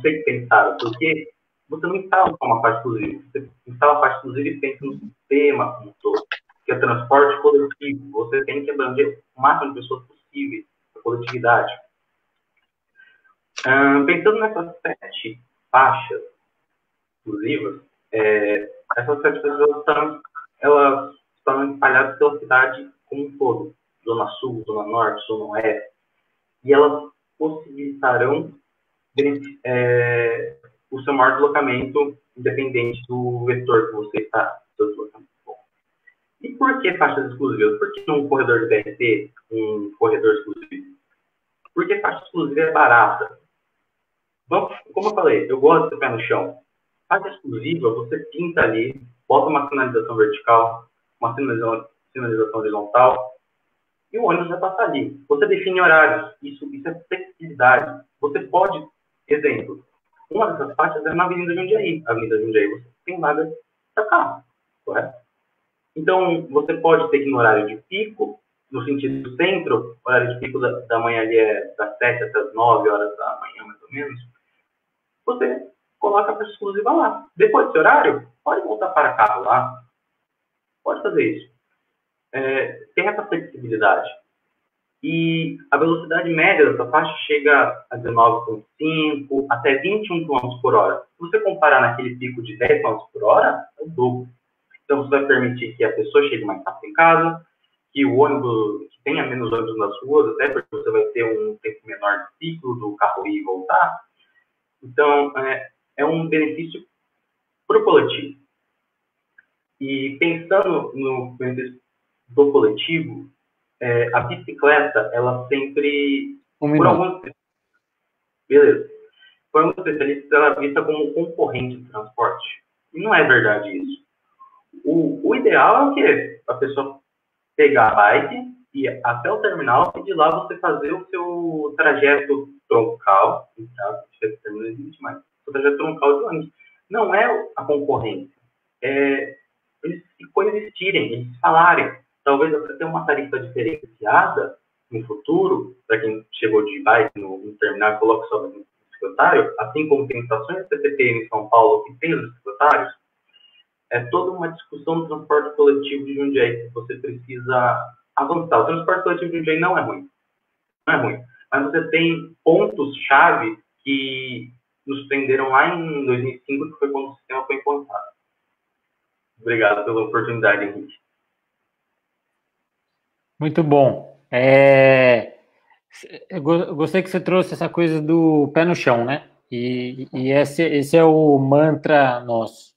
que pensaram, porque você não instala só uma parte exclusiva, você instala a parte exclusiva e pensa no sistema como um todo, que é transporte coletivo. Você tem que abranger o máximo de pessoas possíveis, a coletividade. Pensando nessas 7 faixas exclusivas, essas 7 pessoas estão espalhadas pela cidade como um todo, Zona Sul, Zona Norte, Zona Oeste, e elas possibilitarão o seu maior deslocamento, independente do vetor que você está. E por que faixas exclusivas? Por que um corredor de BRT, um corredor exclusivo? Porque faixa exclusiva é barata. Como eu falei, eu gosto de pé no chão. Faixa exclusiva, você pinta ali, bota uma sinalização vertical, uma sinalização horizontal, e o ônibus vai passar ali. Você define horários. Isso é flexibilidade. Você pode, exemplo, uma dessas faixas é na Avenida Jundiaí. Avenida Jundiaí, você tem vaga para carro, correto? Então, você pode ter que ir no horário de pico, no sentido do centro, o horário de pico da manhã ali é das 7 até as 9 horas da manhã, mais ou menos. Você coloca a faixa exclusiva lá. Depois desse horário, pode voltar para carro lá. Pode fazer isso. Tem essa flexibilidade. E a velocidade média dessa faixa chega a 19,5 até 21 km por hora. Se você comparar naquele pico de 10 km por hora, é o dobro. Então, você vai permitir que a pessoa chegue mais rápido em casa, que o ônibus, que tenha menos ônibus nas ruas, até porque você vai ter um tempo menor de ciclo do carro ir e voltar. Então, é um benefício para o coletivo. E pensando no benefício do coletivo, a bicicleta, ela sempre, por alguns especialistas, ela é vista como concorrente de transporte. E não é verdade isso. O ideal é o quê? A pessoa pegar a bike e ir até o terminal e de lá você fazer o seu trajeto troncal, mas o trajeto troncal de ônibus. Não é a concorrência. Eles se coexistirem, eles falarem. Talvez até ter uma tarifa diferenciada no futuro, para quem chegou de bike no terminal e coloca só no bicicletário, assim como tem estações de CPTM em São Paulo que tem os bicicletários. É toda uma discussão do transporte coletivo de Jundiaí que você precisa avançar. O transporte coletivo de Jundiaí não é ruim. Não é ruim. Mas você tem pontos-chave que nos prenderam lá em 2005, que foi quando o sistema foi implantado. Obrigado pela oportunidade, Henrique. Muito bom. Eu gostei que você trouxe essa coisa do pé no chão, né? E esse é o mantra nosso.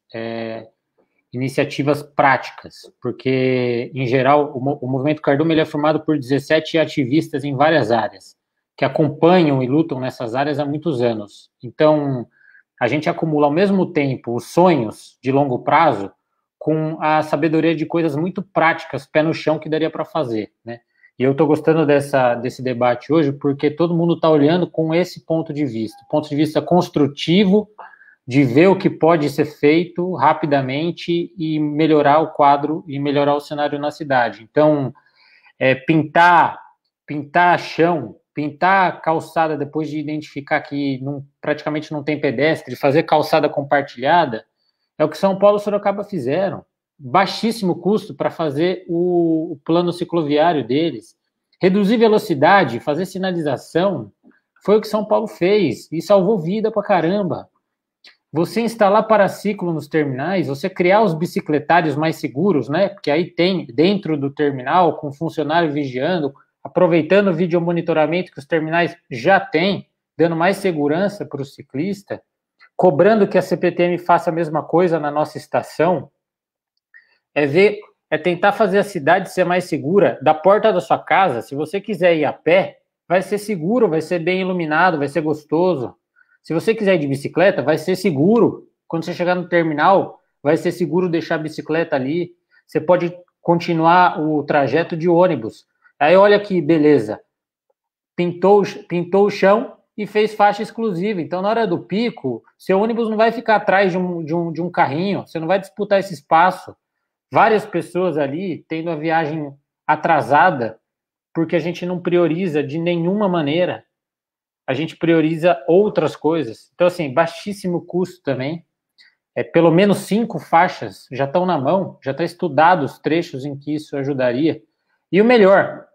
Iniciativas práticas, porque, em geral, o Movimento Cardume ele é formado por 17 ativistas em várias áreas, que acompanham e lutam nessas áreas há muitos anos. Então, a gente acumula, ao mesmo tempo, os sonhos de longo prazo com a sabedoria de coisas muito práticas, pé no chão, que daria para fazer, né? E eu estou gostando desse debate hoje, porque todo mundo está olhando com esse ponto de vista construtivo, de ver o que pode ser feito rapidamente e melhorar o quadro e melhorar o cenário na cidade. Então, pintar chão, pintar calçada depois de identificar que praticamente não tem pedestre, fazer calçada compartilhada, é o que São Paulo e Sorocaba fizeram. baixíssimo custo para fazer o plano cicloviário deles. Reduzir velocidade, fazer sinalização, foi o que São Paulo fez e salvou vida pra caramba. Você instalar paraciclo nos terminais, você criar os bicicletários mais seguros, né? Porque aí tem dentro do terminal, com funcionário vigiando, aproveitando o videomonitoramento que os terminais já têm, dando mais segurança para o ciclista, cobrando que a CPTM faça a mesma coisa na nossa estação, é tentar fazer a cidade ser mais segura. Da porta da sua casa, se você quiser ir a pé, vai ser seguro, vai ser bem iluminado, vai ser gostoso. Se você quiser ir de bicicleta, vai ser seguro. Quando você chegar no terminal, vai ser seguro deixar a bicicleta ali. Você pode continuar o trajeto de ônibus. Aí olha que beleza. Pintou o chão e fez faixa exclusiva. Então, na hora do pico, seu ônibus não vai ficar atrás de um carrinho. Você não vai disputar esse espaço. Várias pessoas ali tendo a viagem atrasada porque a gente não prioriza de nenhuma maneira. A gente prioriza outras coisas. Então, assim, baixíssimo custo também. Pelo menos 5 faixas já estão na mão, já está estudado os trechos em que isso ajudaria. E o melhor,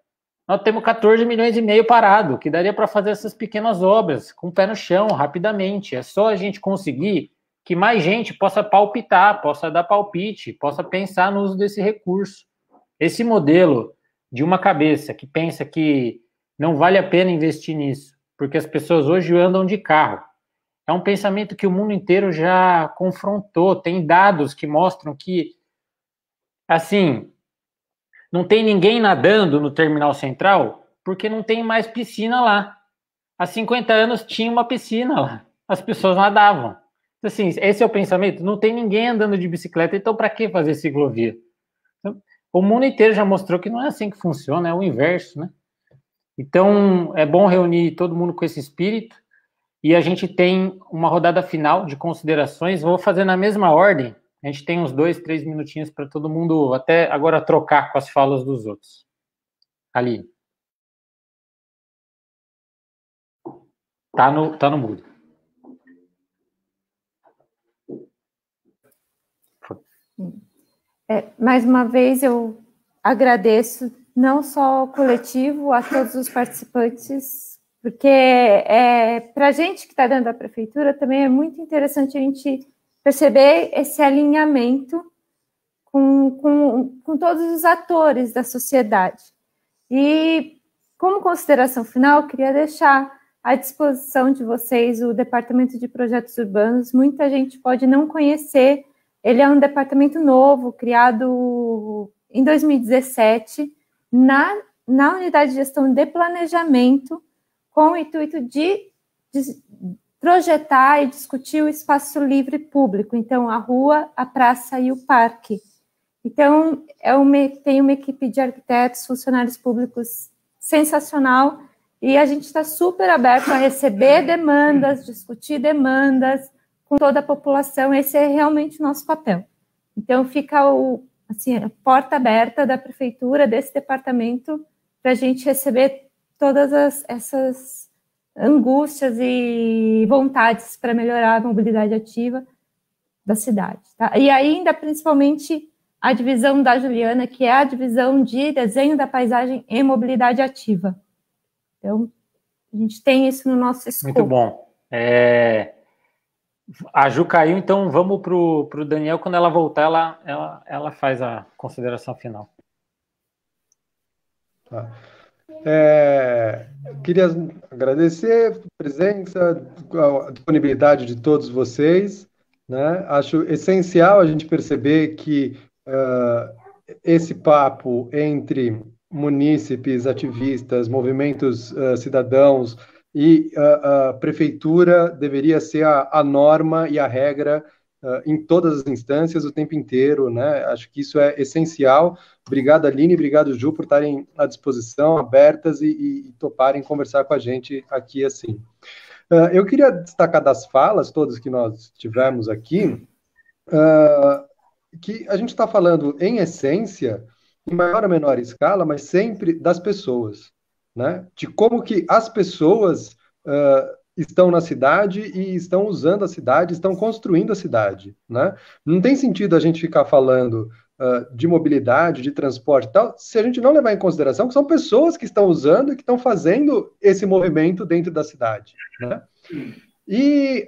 nós temos 14 milhões e meio parado, que daria para fazer essas pequenas obras com o pé no chão, rapidamente. É só a gente conseguir que mais gente possa palpitar, possa dar palpite, possa pensar no uso desse recurso. Esse modelo de uma cabeça que pensa que não vale a pena investir nisso, porque as pessoas hoje andam de carro. É um pensamento que o mundo inteiro já confrontou. Tem dados que mostram que, assim, não tem ninguém nadando no terminal central porque não tem mais piscina lá. Há 50 anos tinha uma piscina lá. As pessoas nadavam. Então, assim, esse é o pensamento. Não tem ninguém andando de bicicleta, então para que fazer ciclovia? Então, o mundo inteiro já mostrou que não é assim que funciona, é o inverso, né? Então, é bom reunir todo mundo com esse espírito e a gente tem uma rodada final de considerações. Vou fazer na mesma ordem. A gente tem uns 2, 3 minutinhos para todo mundo até agora trocar com as falas dos outros. Ali. Tá no mudo. Mais uma vez, eu agradeço não só ao coletivo, a todos os participantes, porque para a gente que está dentro da prefeitura também é muito interessante a gente perceber esse alinhamento com todos os atores da sociedade. E, como consideração final, eu queria deixar à disposição de vocês o Departamento de Projetos Urbanos. Muita gente pode não conhecer. Ele é um departamento novo, criado em 2017, na Unidade de Gestão de Planejamento, com o intuito de projetar e discutir o espaço livre público, então a rua, a praça e o parque. Então, tem uma equipe de arquitetos, funcionários públicos sensacional, e a gente está super aberto a receber demandas, discutir demandas com toda a população. Esse é realmente o nosso papel. Então, fica a porta aberta da prefeitura, desse departamento, para a gente receber todas essas angústias e vontades para melhorar a mobilidade ativa da cidade. Tá? E ainda, principalmente, a divisão da Juliana, que é a divisão de desenho da paisagem e mobilidade ativa. Então, a gente tem isso no nosso escopo. Muito bom. A Ju caiu, então vamos para o Daniel. Quando ela voltar, ela faz a consideração final. Tá. Queria agradecer a presença, a disponibilidade de todos vocês, né? Acho essencial a gente perceber que esse papo entre munícipes, ativistas, movimentos cidadãos e a prefeitura deveria ser a norma e a regra em todas as instâncias o tempo inteiro, né? Acho que isso é essencial. Obrigado, Aline, obrigado, Ju, por estarem à disposição, abertas e toparem conversar com a gente aqui assim. Eu queria destacar das falas todas que nós tivemos aqui, que a gente está falando, em essência, em maior ou menor escala, mas sempre das pessoas, né? De como que as pessoas estão na cidade e estão usando a cidade, estão construindo a cidade, né? Não tem sentido a gente ficar falando de mobilidade, de transporte e tal, se a gente não levar em consideração que são pessoas que estão usando e que estão fazendo esse movimento dentro da cidade, né? E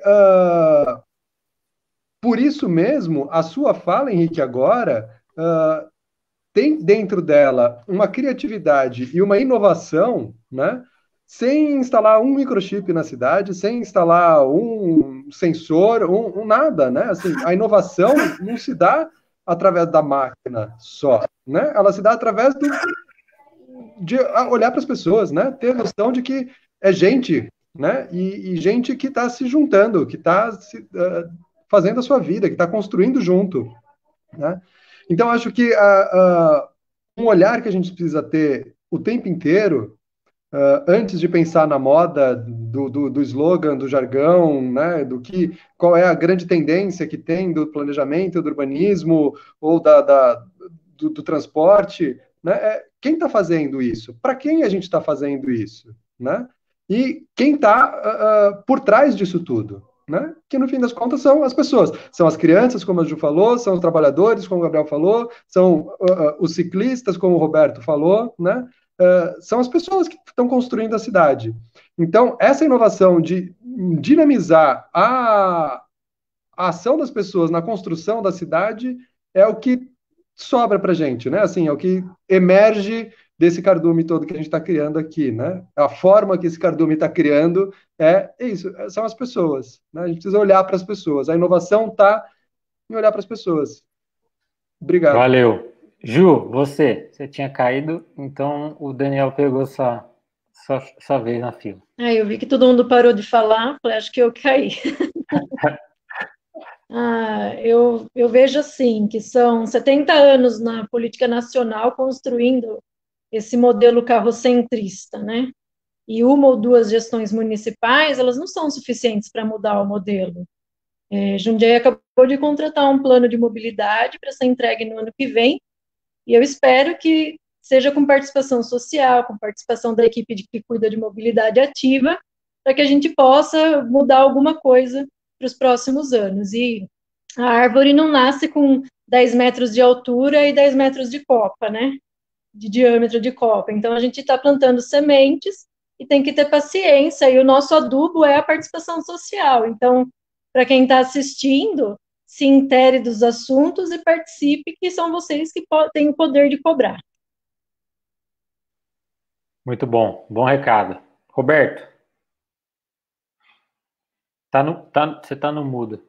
por isso mesmo, a sua fala, Henrique, agora tem dentro dela uma criatividade e uma inovação, né? Sem instalar um microchip na cidade, sem instalar um sensor, nada, né? Assim, a inovação não se dá através da máquina só, né? Ela se dá através de olhar para as pessoas, né? Ter noção de que é gente, né? E gente que está se juntando, que está fazendo a sua vida, que está construindo junto, né? Então, acho que um olhar que a gente precisa ter o tempo inteiro, antes de pensar na moda, do slogan, do jargão, né, qual é a grande tendência que tem do planejamento, do urbanismo, ou do transporte, né, quem está fazendo isso? Para quem a gente está fazendo isso? Né? E quem está por trás disso tudo? Né? Que no fim das contas são as pessoas, são as crianças, como a Ju falou, são os trabalhadores, como o Gabriel falou, são os ciclistas, como o Roberto falou, né? São as pessoas que estão construindo a cidade. Então, essa inovação de dinamizar a ação das pessoas na construção da cidade é o que sobra para a gente, né? Assim, é o que emerge desse cardume todo que a gente está criando aqui, né? A forma que esse cardume está criando é isso, são as pessoas, né? A gente precisa olhar para as pessoas. A inovação está em olhar para as pessoas. Obrigado. Valeu. Ju, você tinha caído, então o Daniel pegou sua vez na fila. Eu vi que todo mundo parou de falar, falei, acho que eu caí. Eu vejo assim, que são 70 anos na política nacional construindo esse modelo carrocentrista, né? E uma ou duas gestões municipais, elas não são suficientes para mudar o modelo. Jundiaí acabou de contratar um plano de mobilidade para ser entregue no ano que vem, e eu espero que seja com participação social, com participação da equipe que cuida de mobilidade ativa, para que a gente possa mudar alguma coisa para os próximos anos. E a árvore não nasce com 10 metros de altura e 10 metros de copa, né? De diâmetro de copa. Então, a gente está plantando sementes e tem que ter paciência, e o nosso adubo é a participação social. Então, para quem está assistindo, se intere dos assuntos e participe, que são vocês que têm o poder de cobrar. Muito bom, bom recado. Roberto, você está no mudo.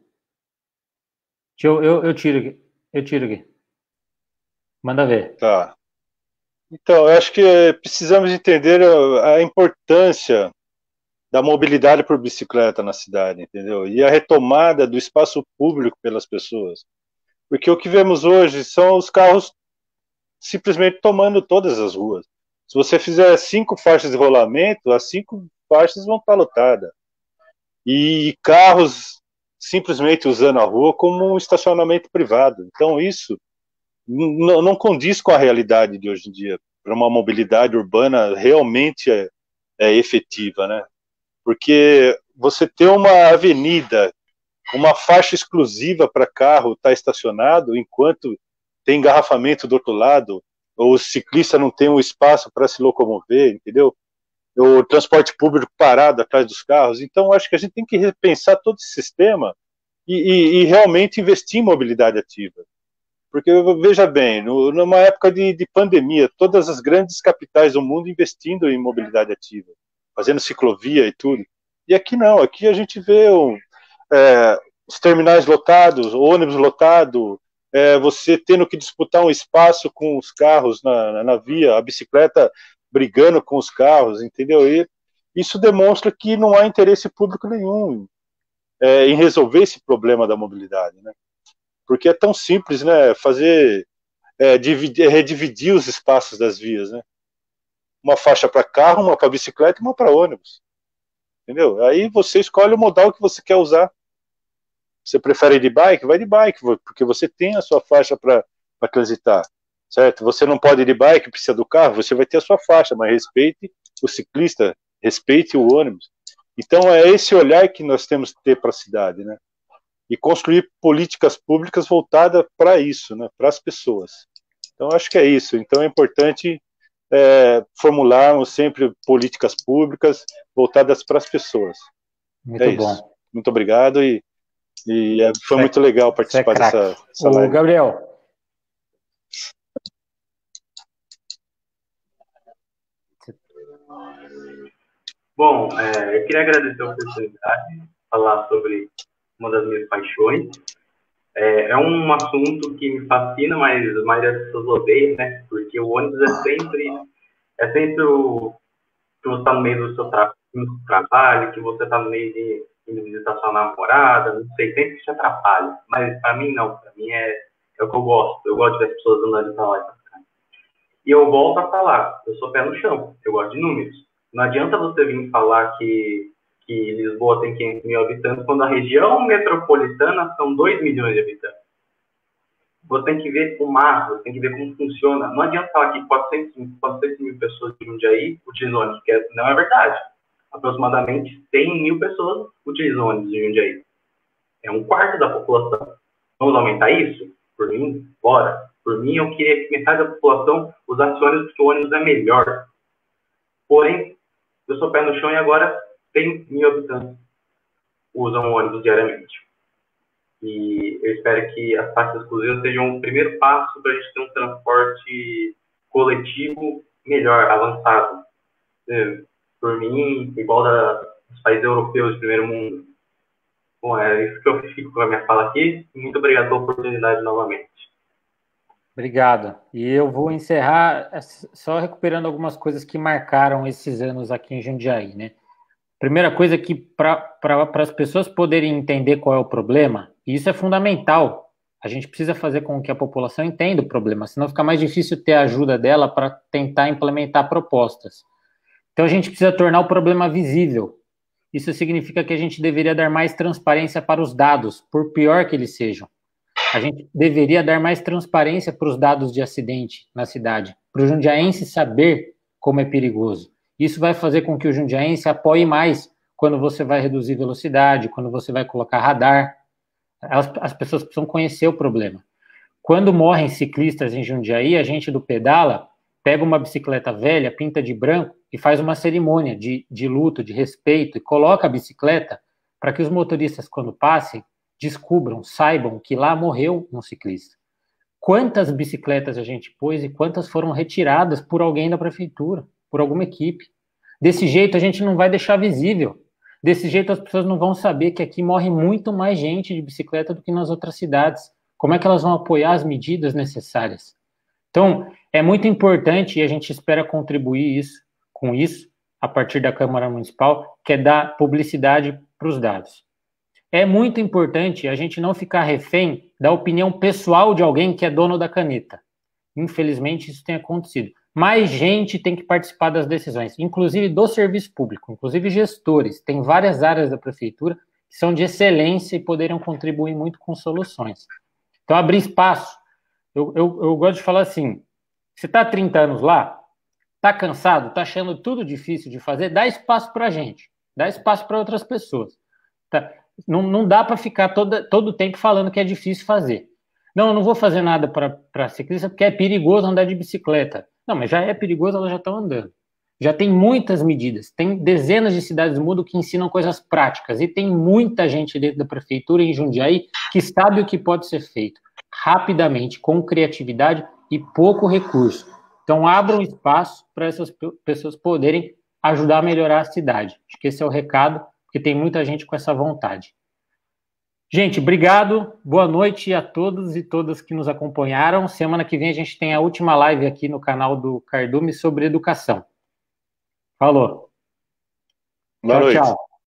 Eu tiro aqui. Manda ver. Tá. Então, eu acho que precisamos entender a importância da mobilidade por bicicleta na cidade, entendeu? E a retomada do espaço público pelas pessoas. Porque o que vemos hoje são os carros simplesmente tomando todas as ruas. Se você fizer 5 faixas de rolamento, as 5 faixas vão estar lotadas. E carros simplesmente usando a rua como um estacionamento privado. Então, isso não condiz com a realidade de hoje em dia, para uma mobilidade urbana realmente efetiva, né? Porque você ter uma avenida, uma faixa exclusiva para carro estar estacionado, enquanto tem engarrafamento do outro lado, ou o ciclista não tem um espaço para se locomover, entendeu? O transporte público parado atrás dos carros. Então, acho que a gente tem que repensar todo esse sistema e realmente investir em mobilidade ativa. Porque, veja bem, numa época de pandemia, todas as grandes capitais do mundo investindo em mobilidade ativa, fazendo ciclovia e tudo. E aqui não, aqui a gente vê os terminais lotados, ônibus lotado, você tendo que disputar um espaço com os carros na via, a bicicleta brigando com os carros, entendeu? E isso demonstra que não há interesse público nenhum em resolver esse problema da mobilidade, né? Porque é tão simples, né? Redividir os espaços das vias, né? Uma faixa para carro, uma para bicicleta e uma para ônibus. Entendeu? Aí você escolhe o modal que você quer usar. Você prefere ir de bike? Vai de bike, porque você tem a sua faixa para transitar, certo? Você não pode ir de bike, precisa do carro, você vai ter a sua faixa, mas respeite o ciclista, respeite o ônibus. Então é esse olhar que nós temos que ter para a cidade, né? e construir políticas públicas voltadas para isso, né, para as pessoas. Então, acho que é isso. Então, é importante formularmos sempre políticas públicas voltadas para as pessoas. Muito é bom. Isso. Muito obrigado foi muito legal participar dessa live. Gabriel. Bom, eu queria agradecer a oportunidade de falar sobre uma das minhas paixões. É um assunto que me fascina, mas a maioria das pessoas odeia, né? Porque o ônibus é sempre que você está no meio do seu trabalho, que você está no meio de visitar sua namorada, não sei, sempre que te atrapalha. Mas para mim, não. Para mim é o que eu gosto. Eu gosto de ver as pessoas andando para lá e para cá. E eu volto a falar, eu sou pé no chão, eu gosto de números. Não adianta você vir falar que Lisboa tem 500 mil habitantes, quando a região metropolitana são 2 milhões de habitantes. Você tem que ver o macro, você tem que ver como funciona. Não adianta falar que 400 mil pessoas de Jundiaí utilizam ônibus, que não é verdade. Aproximadamente 100 mil pessoas utilizam ônibus de Jundiaí. É um quarto da população. Vamos aumentar isso? Por mim, bora. Por mim, eu queria que metade da população usasse ônibus, porque o ônibus é melhor. Porém, eu sou pé no chão e agora 100 mil habitantes usam ônibus diariamente. E eu espero que as taxas exclusivas sejam o primeiro passo para a gente ter um transporte coletivo melhor, avançado. Por mim, igual dos países europeus de primeiro mundo. Bom, é isso que eu fico com a minha fala aqui. Muito obrigado pela oportunidade novamente. Obrigado. E eu vou encerrar só recuperando algumas coisas que marcaram esses anos aqui em Jundiaí, né? Primeira coisa que para as pessoas poderem entender qual é o problema, e isso é fundamental, a gente precisa fazer com que a população entenda o problema, senão fica mais difícil ter a ajuda dela para tentar implementar propostas. Então a gente precisa tornar o problema visível. Isso significa que a gente deveria dar mais transparência para os dados, por pior que eles sejam. A gente deveria dar mais transparência para os dados de acidente na cidade, para o jundiaense saber como é perigoso. Isso vai fazer com que o jundiaense apoie mais quando você vai reduzir velocidade, quando você vai colocar radar. As pessoas precisam conhecer o problema. Quando morrem ciclistas em Jundiaí, a gente do Pedala pega uma bicicleta velha, pinta de branco e faz uma cerimônia de luto, de respeito, e coloca a bicicleta para que os motoristas, quando passem, descubram, saibam que lá morreu um ciclista. Quantas bicicletas a gente pôs e quantas foram retiradas por alguém da prefeitura, por alguma equipe. Desse jeito a gente não vai deixar visível. Desse jeito as pessoas não vão saber que aqui morre muito mais gente de bicicleta do que nas outras cidades. Como é que elas vão apoiar as medidas necessárias? Então, é muito importante e a gente espera contribuir com isso a partir da Câmara Municipal, que é dar publicidade para os dados. É muito importante a gente não ficar refém da opinião pessoal de alguém que é dono da caneta. Infelizmente, isso tem acontecido. Mais gente tem que participar das decisões, inclusive do serviço público, inclusive gestores. Tem várias áreas da prefeitura que são de excelência e poderiam contribuir muito com soluções. Então, abrir espaço. Eu gosto de falar assim, você está há 30 anos lá, está cansado, está achando tudo difícil de fazer, dá espaço para a gente, dá espaço para outras pessoas. Tá? Não dá para ficar todo o tempo falando que é difícil fazer. Não, eu não vou fazer nada para ciclista porque é perigoso andar de bicicleta. Não, mas já é perigoso, elas já estão andando. Já tem muitas medidas. Tem dezenas de cidades do mundo que ensinam coisas práticas. E tem muita gente dentro da prefeitura em Jundiaí que sabe o que pode ser feito rapidamente, com criatividade e pouco recurso. Então, abram espaço para essas pessoas poderem ajudar a melhorar a cidade. Acho que esse é o recado, porque tem muita gente com essa vontade. Gente, obrigado, boa noite a todos e todas que nos acompanharam. Semana que vem a gente tem a última live aqui no canal do Cardume sobre educação. Falou. Boa noite. Tchau.